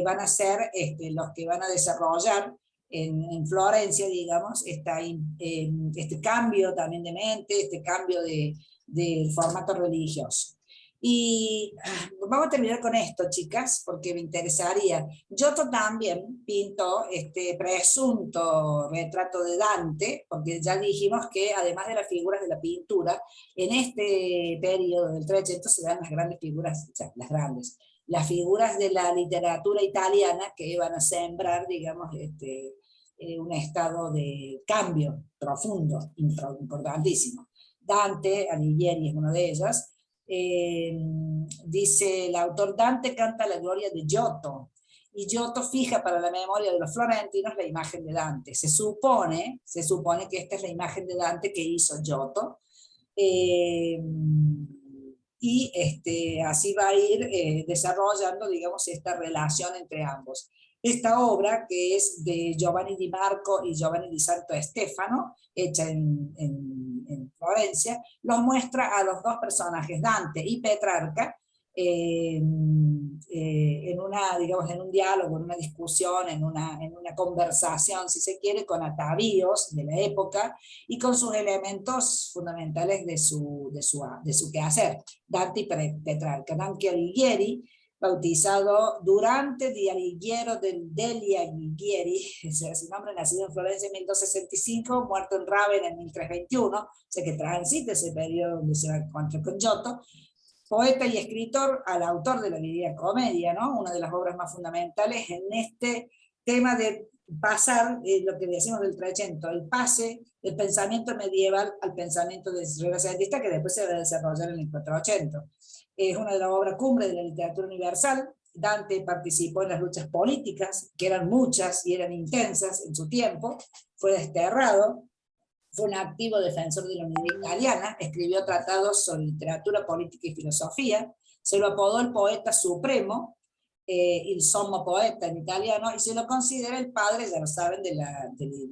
van a ser los que van a desarrollar en Florencia, digamos, este cambio también de mente, este cambio del formato religioso. Y vamos a terminar con esto, chicas, porque me interesaría. Giotto también pintó este presunto retrato de Dante, porque ya dijimos que además de las figuras de la pintura, en este periodo del 300 se dan las grandes figuras, o sea, las figuras de la literatura italiana que iban a sembrar, digamos, un estado de cambio profundo, importantísimo. Dante, Alighieri es uno de ellos. Dice el autor, Dante canta la gloria de Giotto, y Giotto fija para la memoria de los florentinos la imagen de Dante. Se supone que esta es la imagen de Dante que hizo Giotto, y así va a ir desarrollando, digamos, esta relación entre ambos. Esta obra, que es de Giovanni di Marco y Giovanni di Santo Stefano, hecha en Florencia, los muestra a los dos personajes, Dante y Petrarca, en un diálogo, en una discusión, en una conversación, si se quiere, con atavíos de la época y con sus elementos fundamentales de su quehacer, Dante y Petrarca. Dante Alighieri bautizado Durante di degli Alighieri, su nombre, nacido en Florencia en 1265, muerto en Rávena en 1321, o sea que transita ese periodo donde se va a encontrar con Giotto. Poeta y escritor, al autor de la Divina Comedia, ¿no? Una de las obras más fundamentales en este tema de pasar, lo que decimos del Trecento, el pase del pensamiento medieval al pensamiento renacentista, que después se va a desarrollar en el 480. Es una de las obras cumbre de la literatura universal. Dante participó en las luchas políticas, que eran muchas y eran intensas en su tiempo, fue desterrado, fue un activo defensor de la unidad italiana, escribió tratados sobre literatura, política y filosofía, se lo apodó el poeta supremo, il sommo poeta en italiano, y se lo considera el padre, ya lo saben, del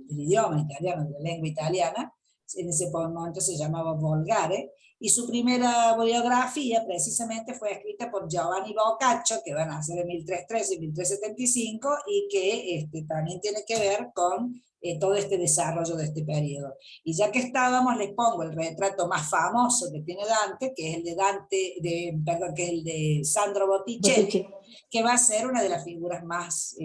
idioma italiano, de la lengua italiana. En ese momento se llamaba Volgare, y su primera biografía precisamente fue escrita por Giovanni Boccaccio, que van a ser en 1313 y 1375, y que también tiene que ver con todo este desarrollo de este periodo. Y ya que estábamos, les pongo el retrato más famoso que tiene Dante, que es el que es el de Sandro Botticelli, que va a ser una de las figuras más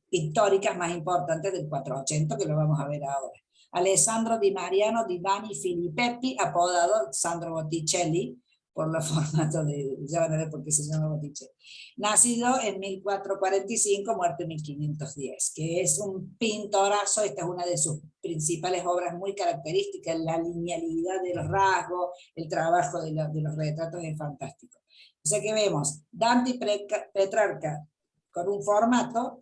pictóricas, más importantes del 480, que lo vamos a ver ahora. Alessandro Di Mariano di Vanni Filippetti, apodado Sandro Botticelli, por la formato ya van a ver por qué se llama Botticelli. Nacido en 1445, muerto en 1510, que es un pintorazo. Esta es una de sus principales obras muy características, la linealidad de los rasgos, el trabajo de los retratos es fantástico. O sea que vemos Dante y Petrarca con un formato,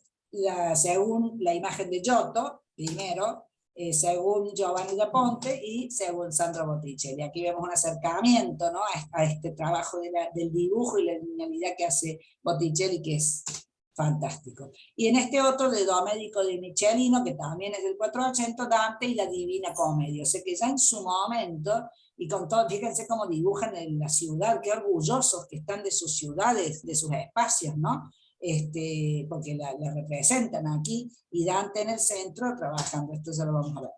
según la imagen de Giotto, primero, según Giovanni da Ponte y según Sandro Botticelli. Aquí vemos un acercamiento, ¿no?, a este trabajo del dibujo y la linealidad que hace Botticelli, que es fantástico. Y en este otro de Domenico di Michelino, que también es del 480, Dante y la Divina Comedia. O sea que ya en su momento, y con todo, fíjense cómo dibujan en la ciudad, qué orgullosos que están de sus ciudades, de sus espacios, ¿no? Porque la representan aquí, y Dante en el centro trabajando. Esto ya lo vamos a ver.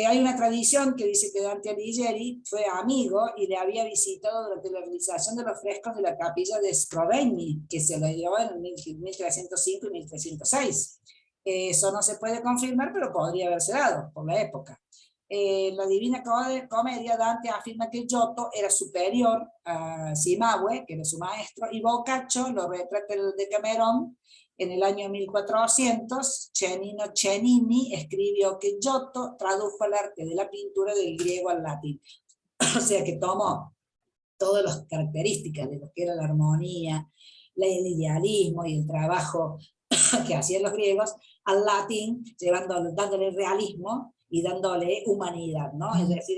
Hay una tradición que dice que Dante Alighieri fue amigo y le había visitado durante la realización de los frescos de la capilla de Scrovegni, que se lo dio en 1305 y 1306. Eso no se puede confirmar, pero podría haberse dado por la época. La Divina Comedia, Dante afirma que Giotto era superior a Cimabue, que era su maestro, y Boccaccio lo retrata el Decamerón. En el año 1400, Cennini escribió que Giotto tradujo el arte de la pintura del griego al latín. O sea que tomó todas las características de lo que era la armonía, el idealismo y el trabajo que hacían los griegos al latín, dándole realismo y dándole humanidad, ¿no? Es decir,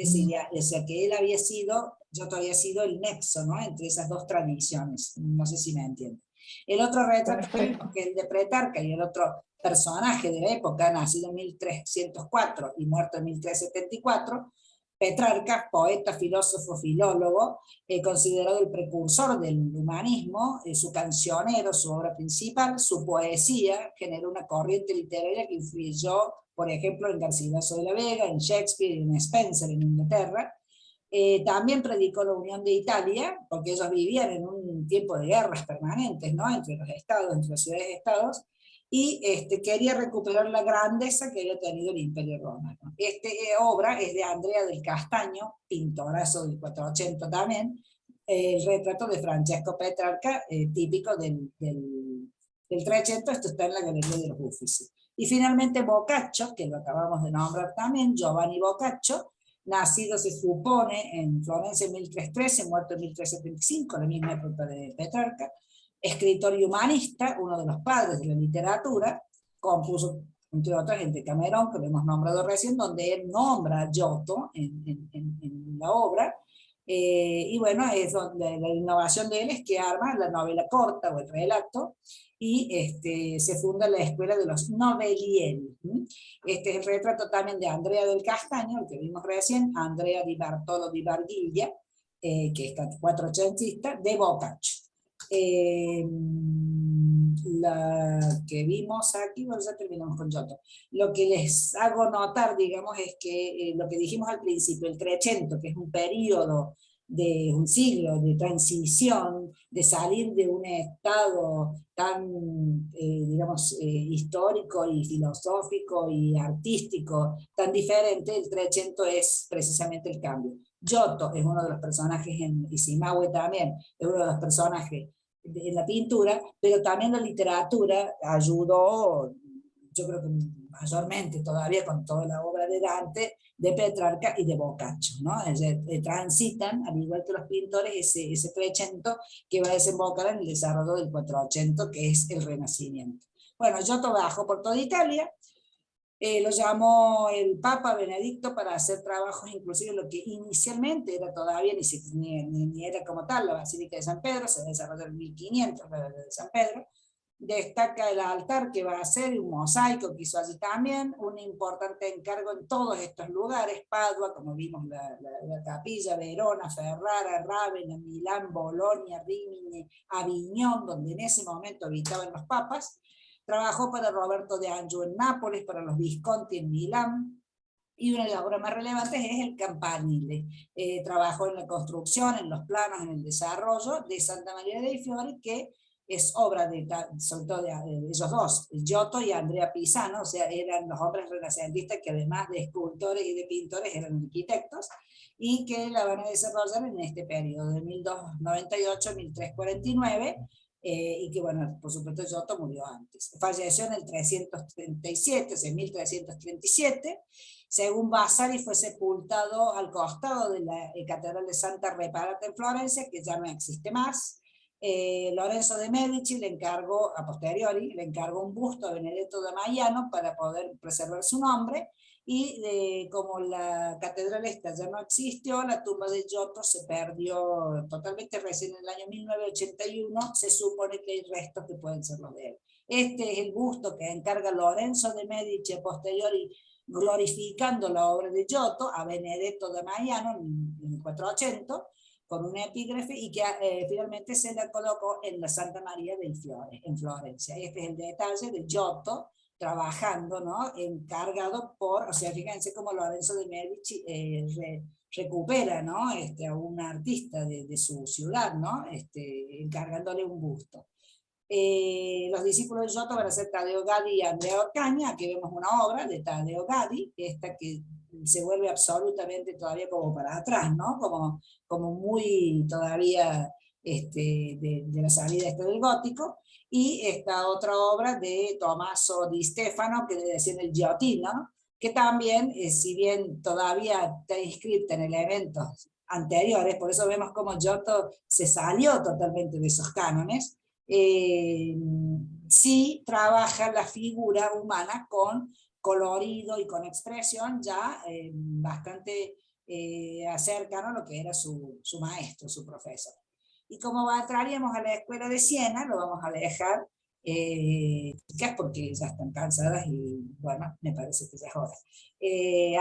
o sea, que él había sido, Giotto había sido el nexo, ¿no?, entre esas dos tradiciones. No sé si me entienden. El otro retrato, que el de Petrarca, y el otro personaje de la época, nacido en 1304 y muerto en 1374, Petrarca, poeta, filósofo, filólogo, considerado el precursor del humanismo, su cancionero, su obra principal, su poesía generó una corriente literaria que influyó, por ejemplo, en Garcilaso de la Vega, en Shakespeare y en Spencer en Inglaterra. También predicó la unión de Italia, porque ellos vivían en un tiempo de guerras permanentes, ¿no?, entre los estados, entre las ciudades-estados, y quería recuperar la grandeza que había tenido el Imperio Romano. Esta obra es de Andrea del Castaño, pintorazo del 480 también, el retrato de Francesco Petrarca, típico del 300, esto está en la Galería de los Uffizi. Y finalmente Boccaccio, que lo acabamos de nombrar también, Giovanni Boccaccio, nacido se supone en Florencia en 1313, muerto en 1375, la misma época de Petrarca, escritor y humanista, uno de los padres de la literatura, compuso, entre otras, el Decamerón, que lo hemos nombrado recién, donde él nombra a Giotto en la obra, y bueno, es donde la innovación de él es que arma la novela corta o el relato, y se funda la escuela de los Novellieri. Este es el retrato también de Andrea del Castaño, el que vimos recién, Andrea di Bartolo di Bardiglia, que es 480, de Boccaccio. La que vimos aquí, bueno, ya terminamos con Giotto. Lo que les hago notar, digamos, es que lo que dijimos al principio, el Trecento, que es un periodo de un siglo de transición, de salir de un estado tan, digamos, histórico y filosófico y artístico tan diferente. El Trecento es precisamente el cambio. Giotto es uno de los personajes, y Cimahue también, es uno de los personajes en la pintura, pero también la literatura ayudó, yo creo que mayormente todavía con toda la obra de Dante, de Petrarca y de Boccaccio, ¿no? Transitan, al igual que los pintores, ese Trecento que va a desembocar en el desarrollo del Quattrocento, que es el Renacimiento. Bueno, Giotto viajó por toda Italia, lo llamó el Papa Benedicto para hacer trabajos, inclusive lo que inicialmente era todavía, ni era como tal, la Basílica de San Pedro, se desarrolló en 1500, la de San Pedro. Destaca el altar que va a hacer, un mosaico que hizo allí también, un importante encargo en todos estos lugares, Padua, como vimos la capilla, Verona, Ferrara, Rávena, Milán, Bolonia, Rímini, Aviñón, donde en ese momento habitaban los papas. Trabajó para Roberto de Anjou en Nápoles, para los Visconti en Milán, y una de las obras más relevantes es el Campanile. Trabajó en la construcción, en los planos, en el desarrollo de Santa Maria dei Fiori, que es obra sobre todo de ellos dos, Giotto y Andrea Pisano, o sea, eran los hombres renacentistas que además de escultores y de pintores eran arquitectos, y que la van a desarrollar en este periodo, de 1298 a 1349, y que, bueno, por supuesto Giotto murió antes. Falleció en el 337, o sea, en 1337. Según Vasari, fue sepultado al costado de la Catedral de Santa Reparata en Florencia, que ya no existe más. Lorenzo de Medici le encargó, a posteriori, le encargó un busto a Benedetto da Maiano para poder preservar su nombre, y como la catedral esta ya no existió, la tumba de Giotto se perdió totalmente. Recién en el año 1981 se supone que hay restos que pueden ser los de él. Este es el busto que encarga Lorenzo de Medici a posteriori, glorificando la obra de Giotto a Benedetto da Maiano en el 400, con un epígrafe, y que finalmente se la colocó en la Santa Maria dei Fiori, en Florencia. Este es el detalle de Giotto trabajando, ¿no? Encargado por, o sea, fíjense cómo Lorenzo de Medici recupera, ¿no? A un artista de su ciudad, ¿no? Encargándole un busto. Los discípulos de Giotto van a ser Taddeo Gaddi y Andrea Orcagna. Aquí vemos una obra de Taddeo Gaddi, esta que se vuelve absolutamente todavía como para atrás, ¿no? Como muy todavía de la salida del gótico. Y esta otra obra de Tommaso di Stefano, que le decían el Giottino, que también, si bien todavía está inscrita en elementos anteriores, por eso vemos como Giotto se salió totalmente de esos cánones, sí trabaja la figura humana con colorido y con expresión ya bastante cercano a lo que era su maestro, su profesor. Y como entraríamos a la escuela de Siena, lo vamos a dejar, chicas, porque ya están cansadas y bueno, me parece que ya es hora.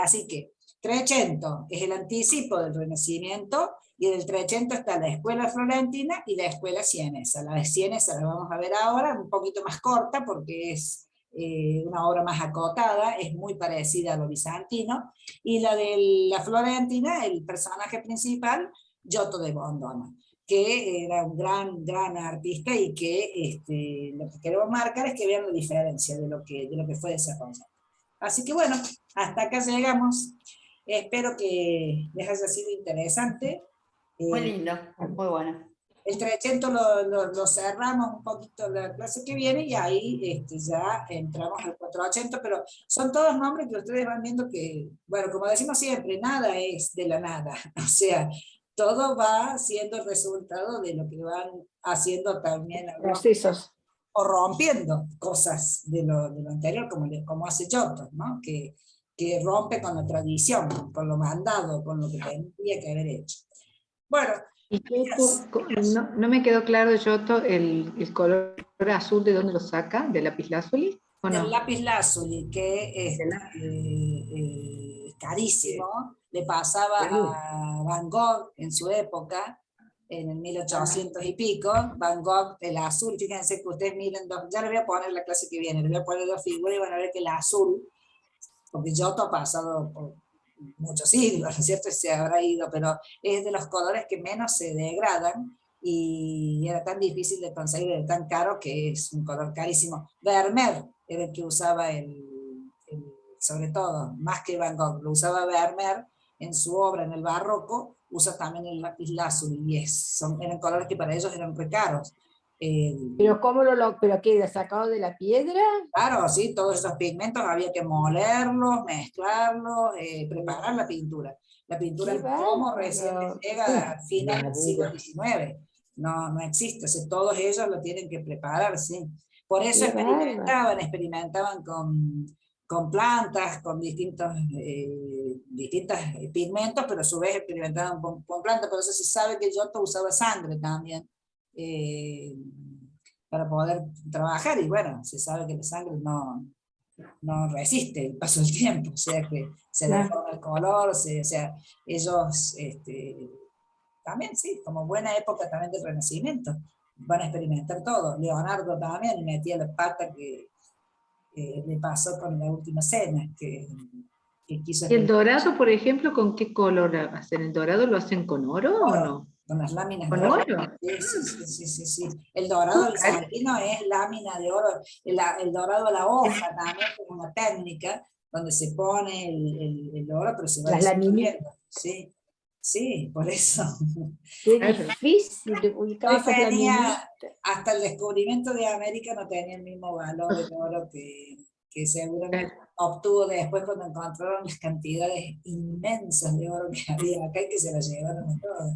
Así que Trecento es el anticipo del Renacimiento, y del Trecento está la escuela florentina y la escuela sienesa. La de sienesa la vamos a ver ahora, un poquito más corta porque es una obra más acotada, es muy parecida a lo bizantino, y la de la florentina, el personaje principal, Giotto de Bondone, que era un gran artista, y que lo que queremos marcar es que vean la diferencia de lo que fue desarrollado. Así que bueno, hasta acá llegamos. Espero que les haya sido interesante. Muy lindo, muy bueno. El Trecento lo cerramos un poquito la clase que viene, y ahí ya entramos al 480, pero son todos nombres que ustedes van viendo que, bueno, como decimos siempre, nada es de la nada, o sea, todo va siendo el resultado de lo que van haciendo también procesos, o rompiendo cosas de lo anterior, como hace Giotto, ¿no? Que rompe con la tradición, con lo mandado, con lo que tendría que haber hecho. Bueno, y no me quedó claro, Giotto, el color azul, ¿de dónde lo saca? ¿De lapislázuli? ¿O no? el lapislázuli, que es carísimo, le pasaba a Van Gogh en su época, en el 1800 y pico. Van Gogh, el azul, fíjense que ustedes miren, ya le voy a poner la clase que viene, le voy a poner dos figuras y van a ver que el azul, porque Giotto ha pasado muchos siglos, ¿no es cierto? Y se habrá ido, pero es de los colores que menos se degradan, y era tan difícil de conseguir, era tan caro que es un color carísimo. Vermeer era el que usaba sobre todo, más que Van Gogh, lo usaba Vermeer en su obra, en el barroco, usa también el lapislázuli, y eran colores que para ellos eran re caros. Pero pero queda sacado de la piedra. Claro, sí, todos esos pigmentos había que molerlos, mezclarlos, preparar la pintura. La pintura Qué en pomo bárbaro. recién les llega al final del siglo XIX. No, no existe, o sea, todos ellos lo tienen que preparar, sí. Por eso Qué bárbaro. experimentaban con plantas, con distintos pigmentos, pero a su vez experimentaban con plantas. Por eso se sabe que Giotto usaba sangre también, para poder trabajar, y bueno, se sabe que la sangre no resiste el paso del tiempo, o sea que se Claro. deforma el color, o sea, ellos también, sí, como buena época también del Renacimiento, van a experimentar todo. Leonardo también metía la pata que le pasó con la última cena, que quiso ¿Y el dorado, por ejemplo, con qué color hacen? ¿El dorado lo hacen con oro o no? con las láminas ¿Con de oro. oro? Sí. El dorado bizantino es lámina de oro. El dorado a la hoja también es una técnica donde se pone el oro, pero se va Las laminitas. destruyendo. Sí, por eso. Qué Claro. difícil de ubicar No esas tenía, laminitas. hasta el descubrimiento de América no tenía el mismo valor el oro que seguramente obtuvo después cuando encontraron las cantidades inmensas de oro que había acá y que se las llevaron a todas.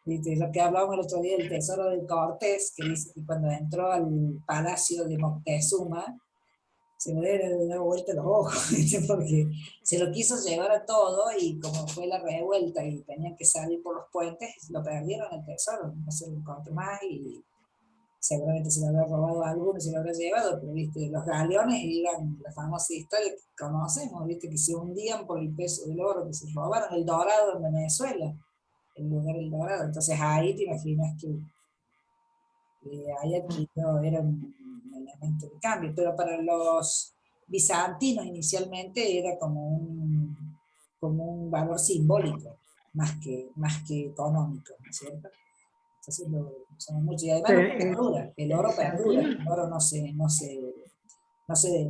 ¿Viste? Lo que hablábamos el otro día del tesoro de Cortés, que dice que cuando entró al palacio de Moctezuma, se le debe dar vuelta los ojos, ¿viste? Porque se lo quiso llevar a todo, y como fue la revuelta y tenían que salir por los puentes, lo perdieron el tesoro, no se lo encontró más, y seguramente se lo habrá robado a alguno, se lo habrá llevado, pero ¿viste? Los galeones iban, la famosa historia que conocemos, ¿viste? Que se hundían por el peso del oro que se robaron. El dorado en Venezuela, el lugar del dorado, entonces ahí te imaginas que ahí adquirió, era un elemento de cambio, pero para los bizantinos inicialmente era como un valor simbólico, más que económico, ¿no es cierto? Entonces lo usamos mucho, y además el oro perdura, bizantino. el oro no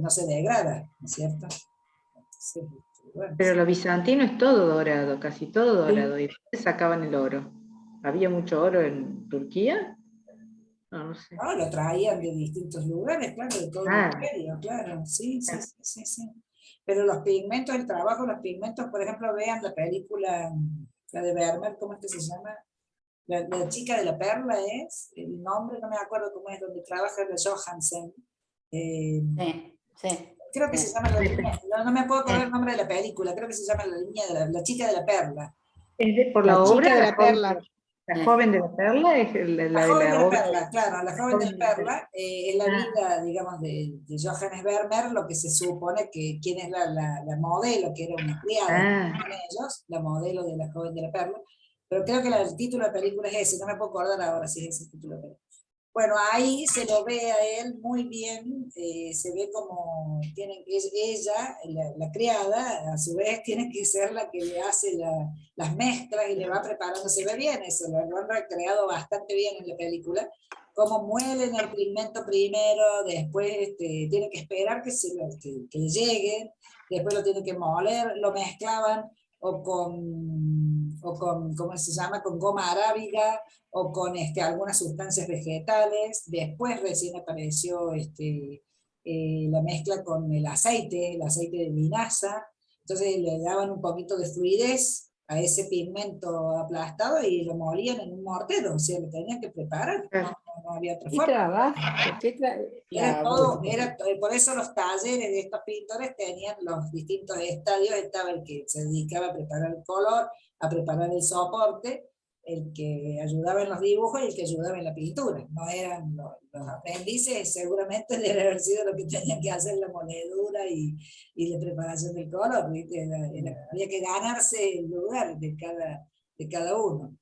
se degrada, ¿no es cierto? Entonces, bueno, Pero lo bizantino es todo dorado, casi todo dorado. ¿Y dónde sacaban el oro? ¿Había mucho oro en Turquía? No, no sé. no, lo traían de distintos lugares, claro, de todo el Ah, imperio, claro, sí. Pero los pigmentos, el trabajo de los pigmentos, por ejemplo, vean la película, la de Vermeer, ¿cómo es que se llama? La chica de la perla es, el nombre no me acuerdo cómo es, donde trabaja la Johansen. Sí. Creo que se llama la línea, no me puedo acordar el nombre de la película, creo que se llama la línea de la chica de la perla. ¿es por La la obra? chica de la perla. La joven de la perla es La la de joven de la la obra. perla, claro, la joven de la perla es la Ah. vida, digamos, de Johannes Vermeer, lo que se supone que quién es la modelo, que era una criada con ellos, la modelo de la joven de la perla, pero creo que el título de la película es ese, no me puedo acordar ahora si es ese el título de la película. Bueno, ahí se lo ve a él muy bien, se ve como ella, la criada, a su vez tiene que ser la que le hace las mezclas y le va preparando, se ve bien eso, lo han recreado bastante bien en la película, cómo muelen el pigmento primero, después tiene que esperar que le llegue, después lo tiene que moler, lo mezclaban o con, ¿cómo se llama?, con goma arábiga, o con algunas sustancias vegetales. Después recién apareció la mezcla con el aceite de linaza, entonces le daban un poquito de fluidez a ese pigmento aplastado y lo molían en un mortero, o sea, lo tenían que preparar, no había otra ¿Qué forma. trabajo? Era todo, por eso los talleres de estos pintores tenían los distintos estadios, estaba el que se dedicaba a preparar el color, a preparar el soporte, el que ayudaba en los dibujos y el que ayudaba en la pintura. No eran los aprendices, seguramente debe haber sido lo que tenían que hacer la moledura y la preparación del color, ¿viste? Había que ganarse el lugar de cada uno.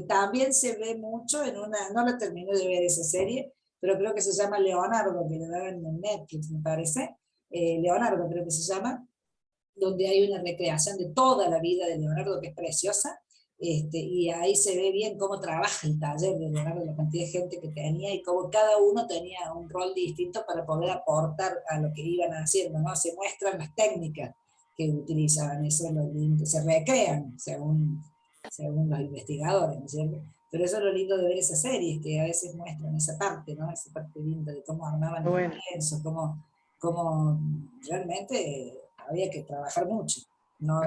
También se ve mucho no la terminé de ver esa serie, pero creo que se llama Leonardo, que le daban en Netflix, me parece. Leonardo creo que se llama. donde hay una recreación de toda la vida de Leonardo, que es preciosa, y ahí se ve bien cómo trabaja el taller de Leonardo, la cantidad de gente que tenía, y cómo cada uno tenía un rol distinto para poder aportar a lo que iban haciendo, ¿no? Se muestran las técnicas que utilizaban, eso es lo lindo, se recrean según los investigadores, ¿no es cierto? Pero eso es lo lindo de ver esas series, que a veces muestran esa parte, ¿no? Esa parte linda de cómo armaban los lienzos, cómo realmente había que trabajar mucho. No,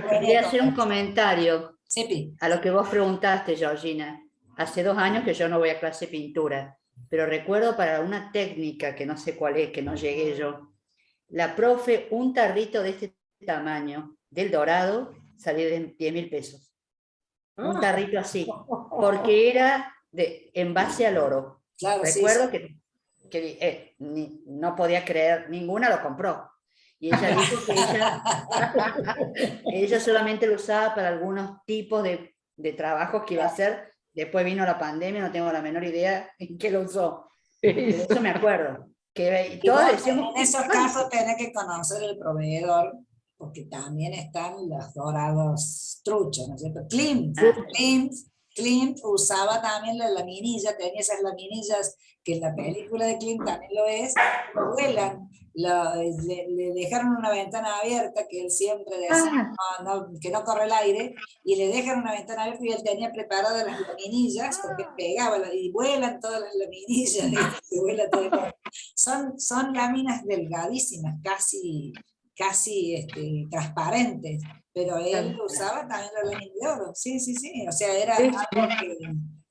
quería hacer un comentario sí, a lo que vos preguntaste, Georgina. Hace 2 años que yo no voy a clase de pintura, pero recuerdo para una técnica que no sé cuál es, que no llegué yo, la profe, un tarrito de este tamaño, del Dorado, salía de 10.000 pesos. Un tarrito así, porque era en base al oro. Claro, recuerdo que no podía creer, ninguna lo compró. Y ella dijo que ella solamente lo usaba para algunos tipos de trabajos que iba a hacer. Después vino la pandemia, no tengo la menor idea en qué lo usó. Pero eso me acuerdo. Que todos decíamos, en esos casos tenés que conocer el proveedor, porque también están los dorados truchos, ¿no es cierto? Klimt usaba también la laminilla, tenía esas laminillas que en la película de Klimt también lo es, vuelan. Le dejaron una ventana abierta, que él siempre decía que no corre el aire, y le dejan una ventana abierta y él tenía preparadas las laminillas, porque pegaba, y vuelan todas las laminillas, y vuela todo el mundo. Son láminas delgadísimas, casi transparentes, pero él usaba también la lámina de oro, sí, o sea, era algo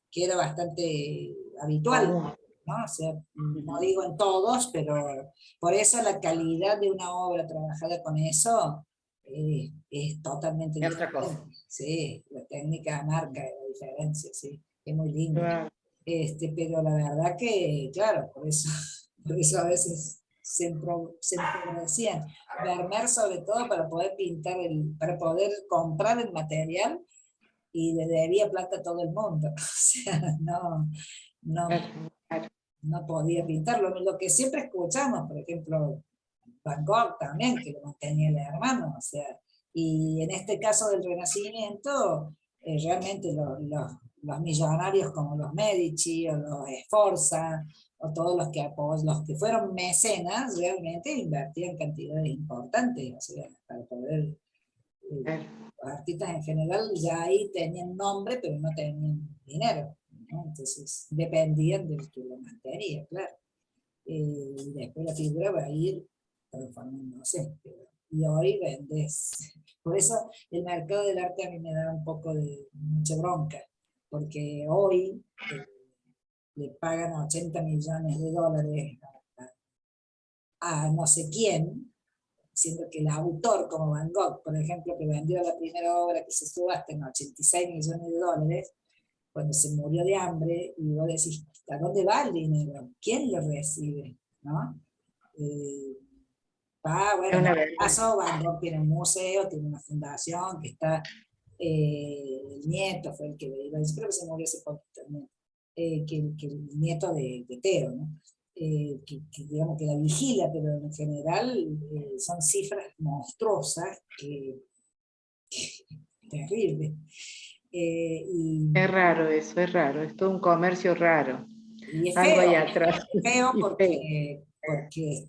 que era bastante habitual. ¿No? O sea, no digo en todos, pero por eso la calidad de una obra trabajada con eso es totalmente diferente. Otra cosa. Sí, la técnica marca la diferencia, sí, es muy lindo. Pero la verdad que, claro, por eso a veces se empobrecían. Vermeer, sobre todo, para poder pintar, para poder comprar el material, y le debía plata a todo el mundo. O sea, no podía pintarlo. Lo que siempre escuchamos, por ejemplo, Van Gogh también, que lo mantenía el hermano, o sea, y en este caso del Renacimiento, realmente los millonarios como los Medici o los Sforza, o todos los que fueron mecenas, realmente invertían cantidades importantes, o sea, para poder... los artistas en general ya ahí tenían nombre, pero no tenían dinero, ¿no? Entonces dependían del que lo mantenía, claro. Y después la figura va a ir transformándose. Y hoy vendes. Por eso el mercado del arte a mí me da un poco de mucha bronca, porque hoy le pagan 80 millones de dólares a no sé quién, siendo que el autor, como Van Gogh, por ejemplo, que vendió la primera obra que se subasta en 86 millones de dólares, cuando se murió de hambre, y vos decís, ¿a dónde va el dinero? ¿Quién lo recibe? ¿No? Bueno, en el caso, Van Gogh tiene un museo, tiene una fundación, que está, el nieto fue el que iba, creo que se murió hace poco también, que el nieto de Teo, ¿no? Que digamos que la vigila, pero en general son cifras monstruosas, terribles. Es raro eso, es raro, es todo un comercio raro. Y es algo feo, ahí atrás. es feo porque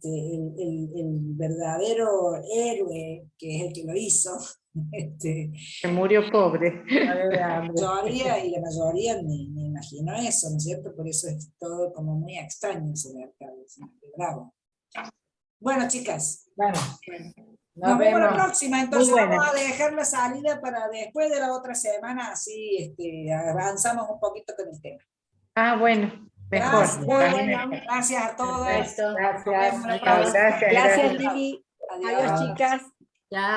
el verdadero héroe, que es el que lo hizo, se murió pobre. la mayoría ni imaginó eso, ¿no es cierto? Por eso es todo como muy extraño ese mercado, bravo. Bueno, chicas, nos vemos la próxima, entonces vamos a dejar la salida para después de la otra semana, así avanzamos un poquito con el tema. Bueno, mejor. Gracias a todas. Gracias, Lili. Adiós, chicas. Chao.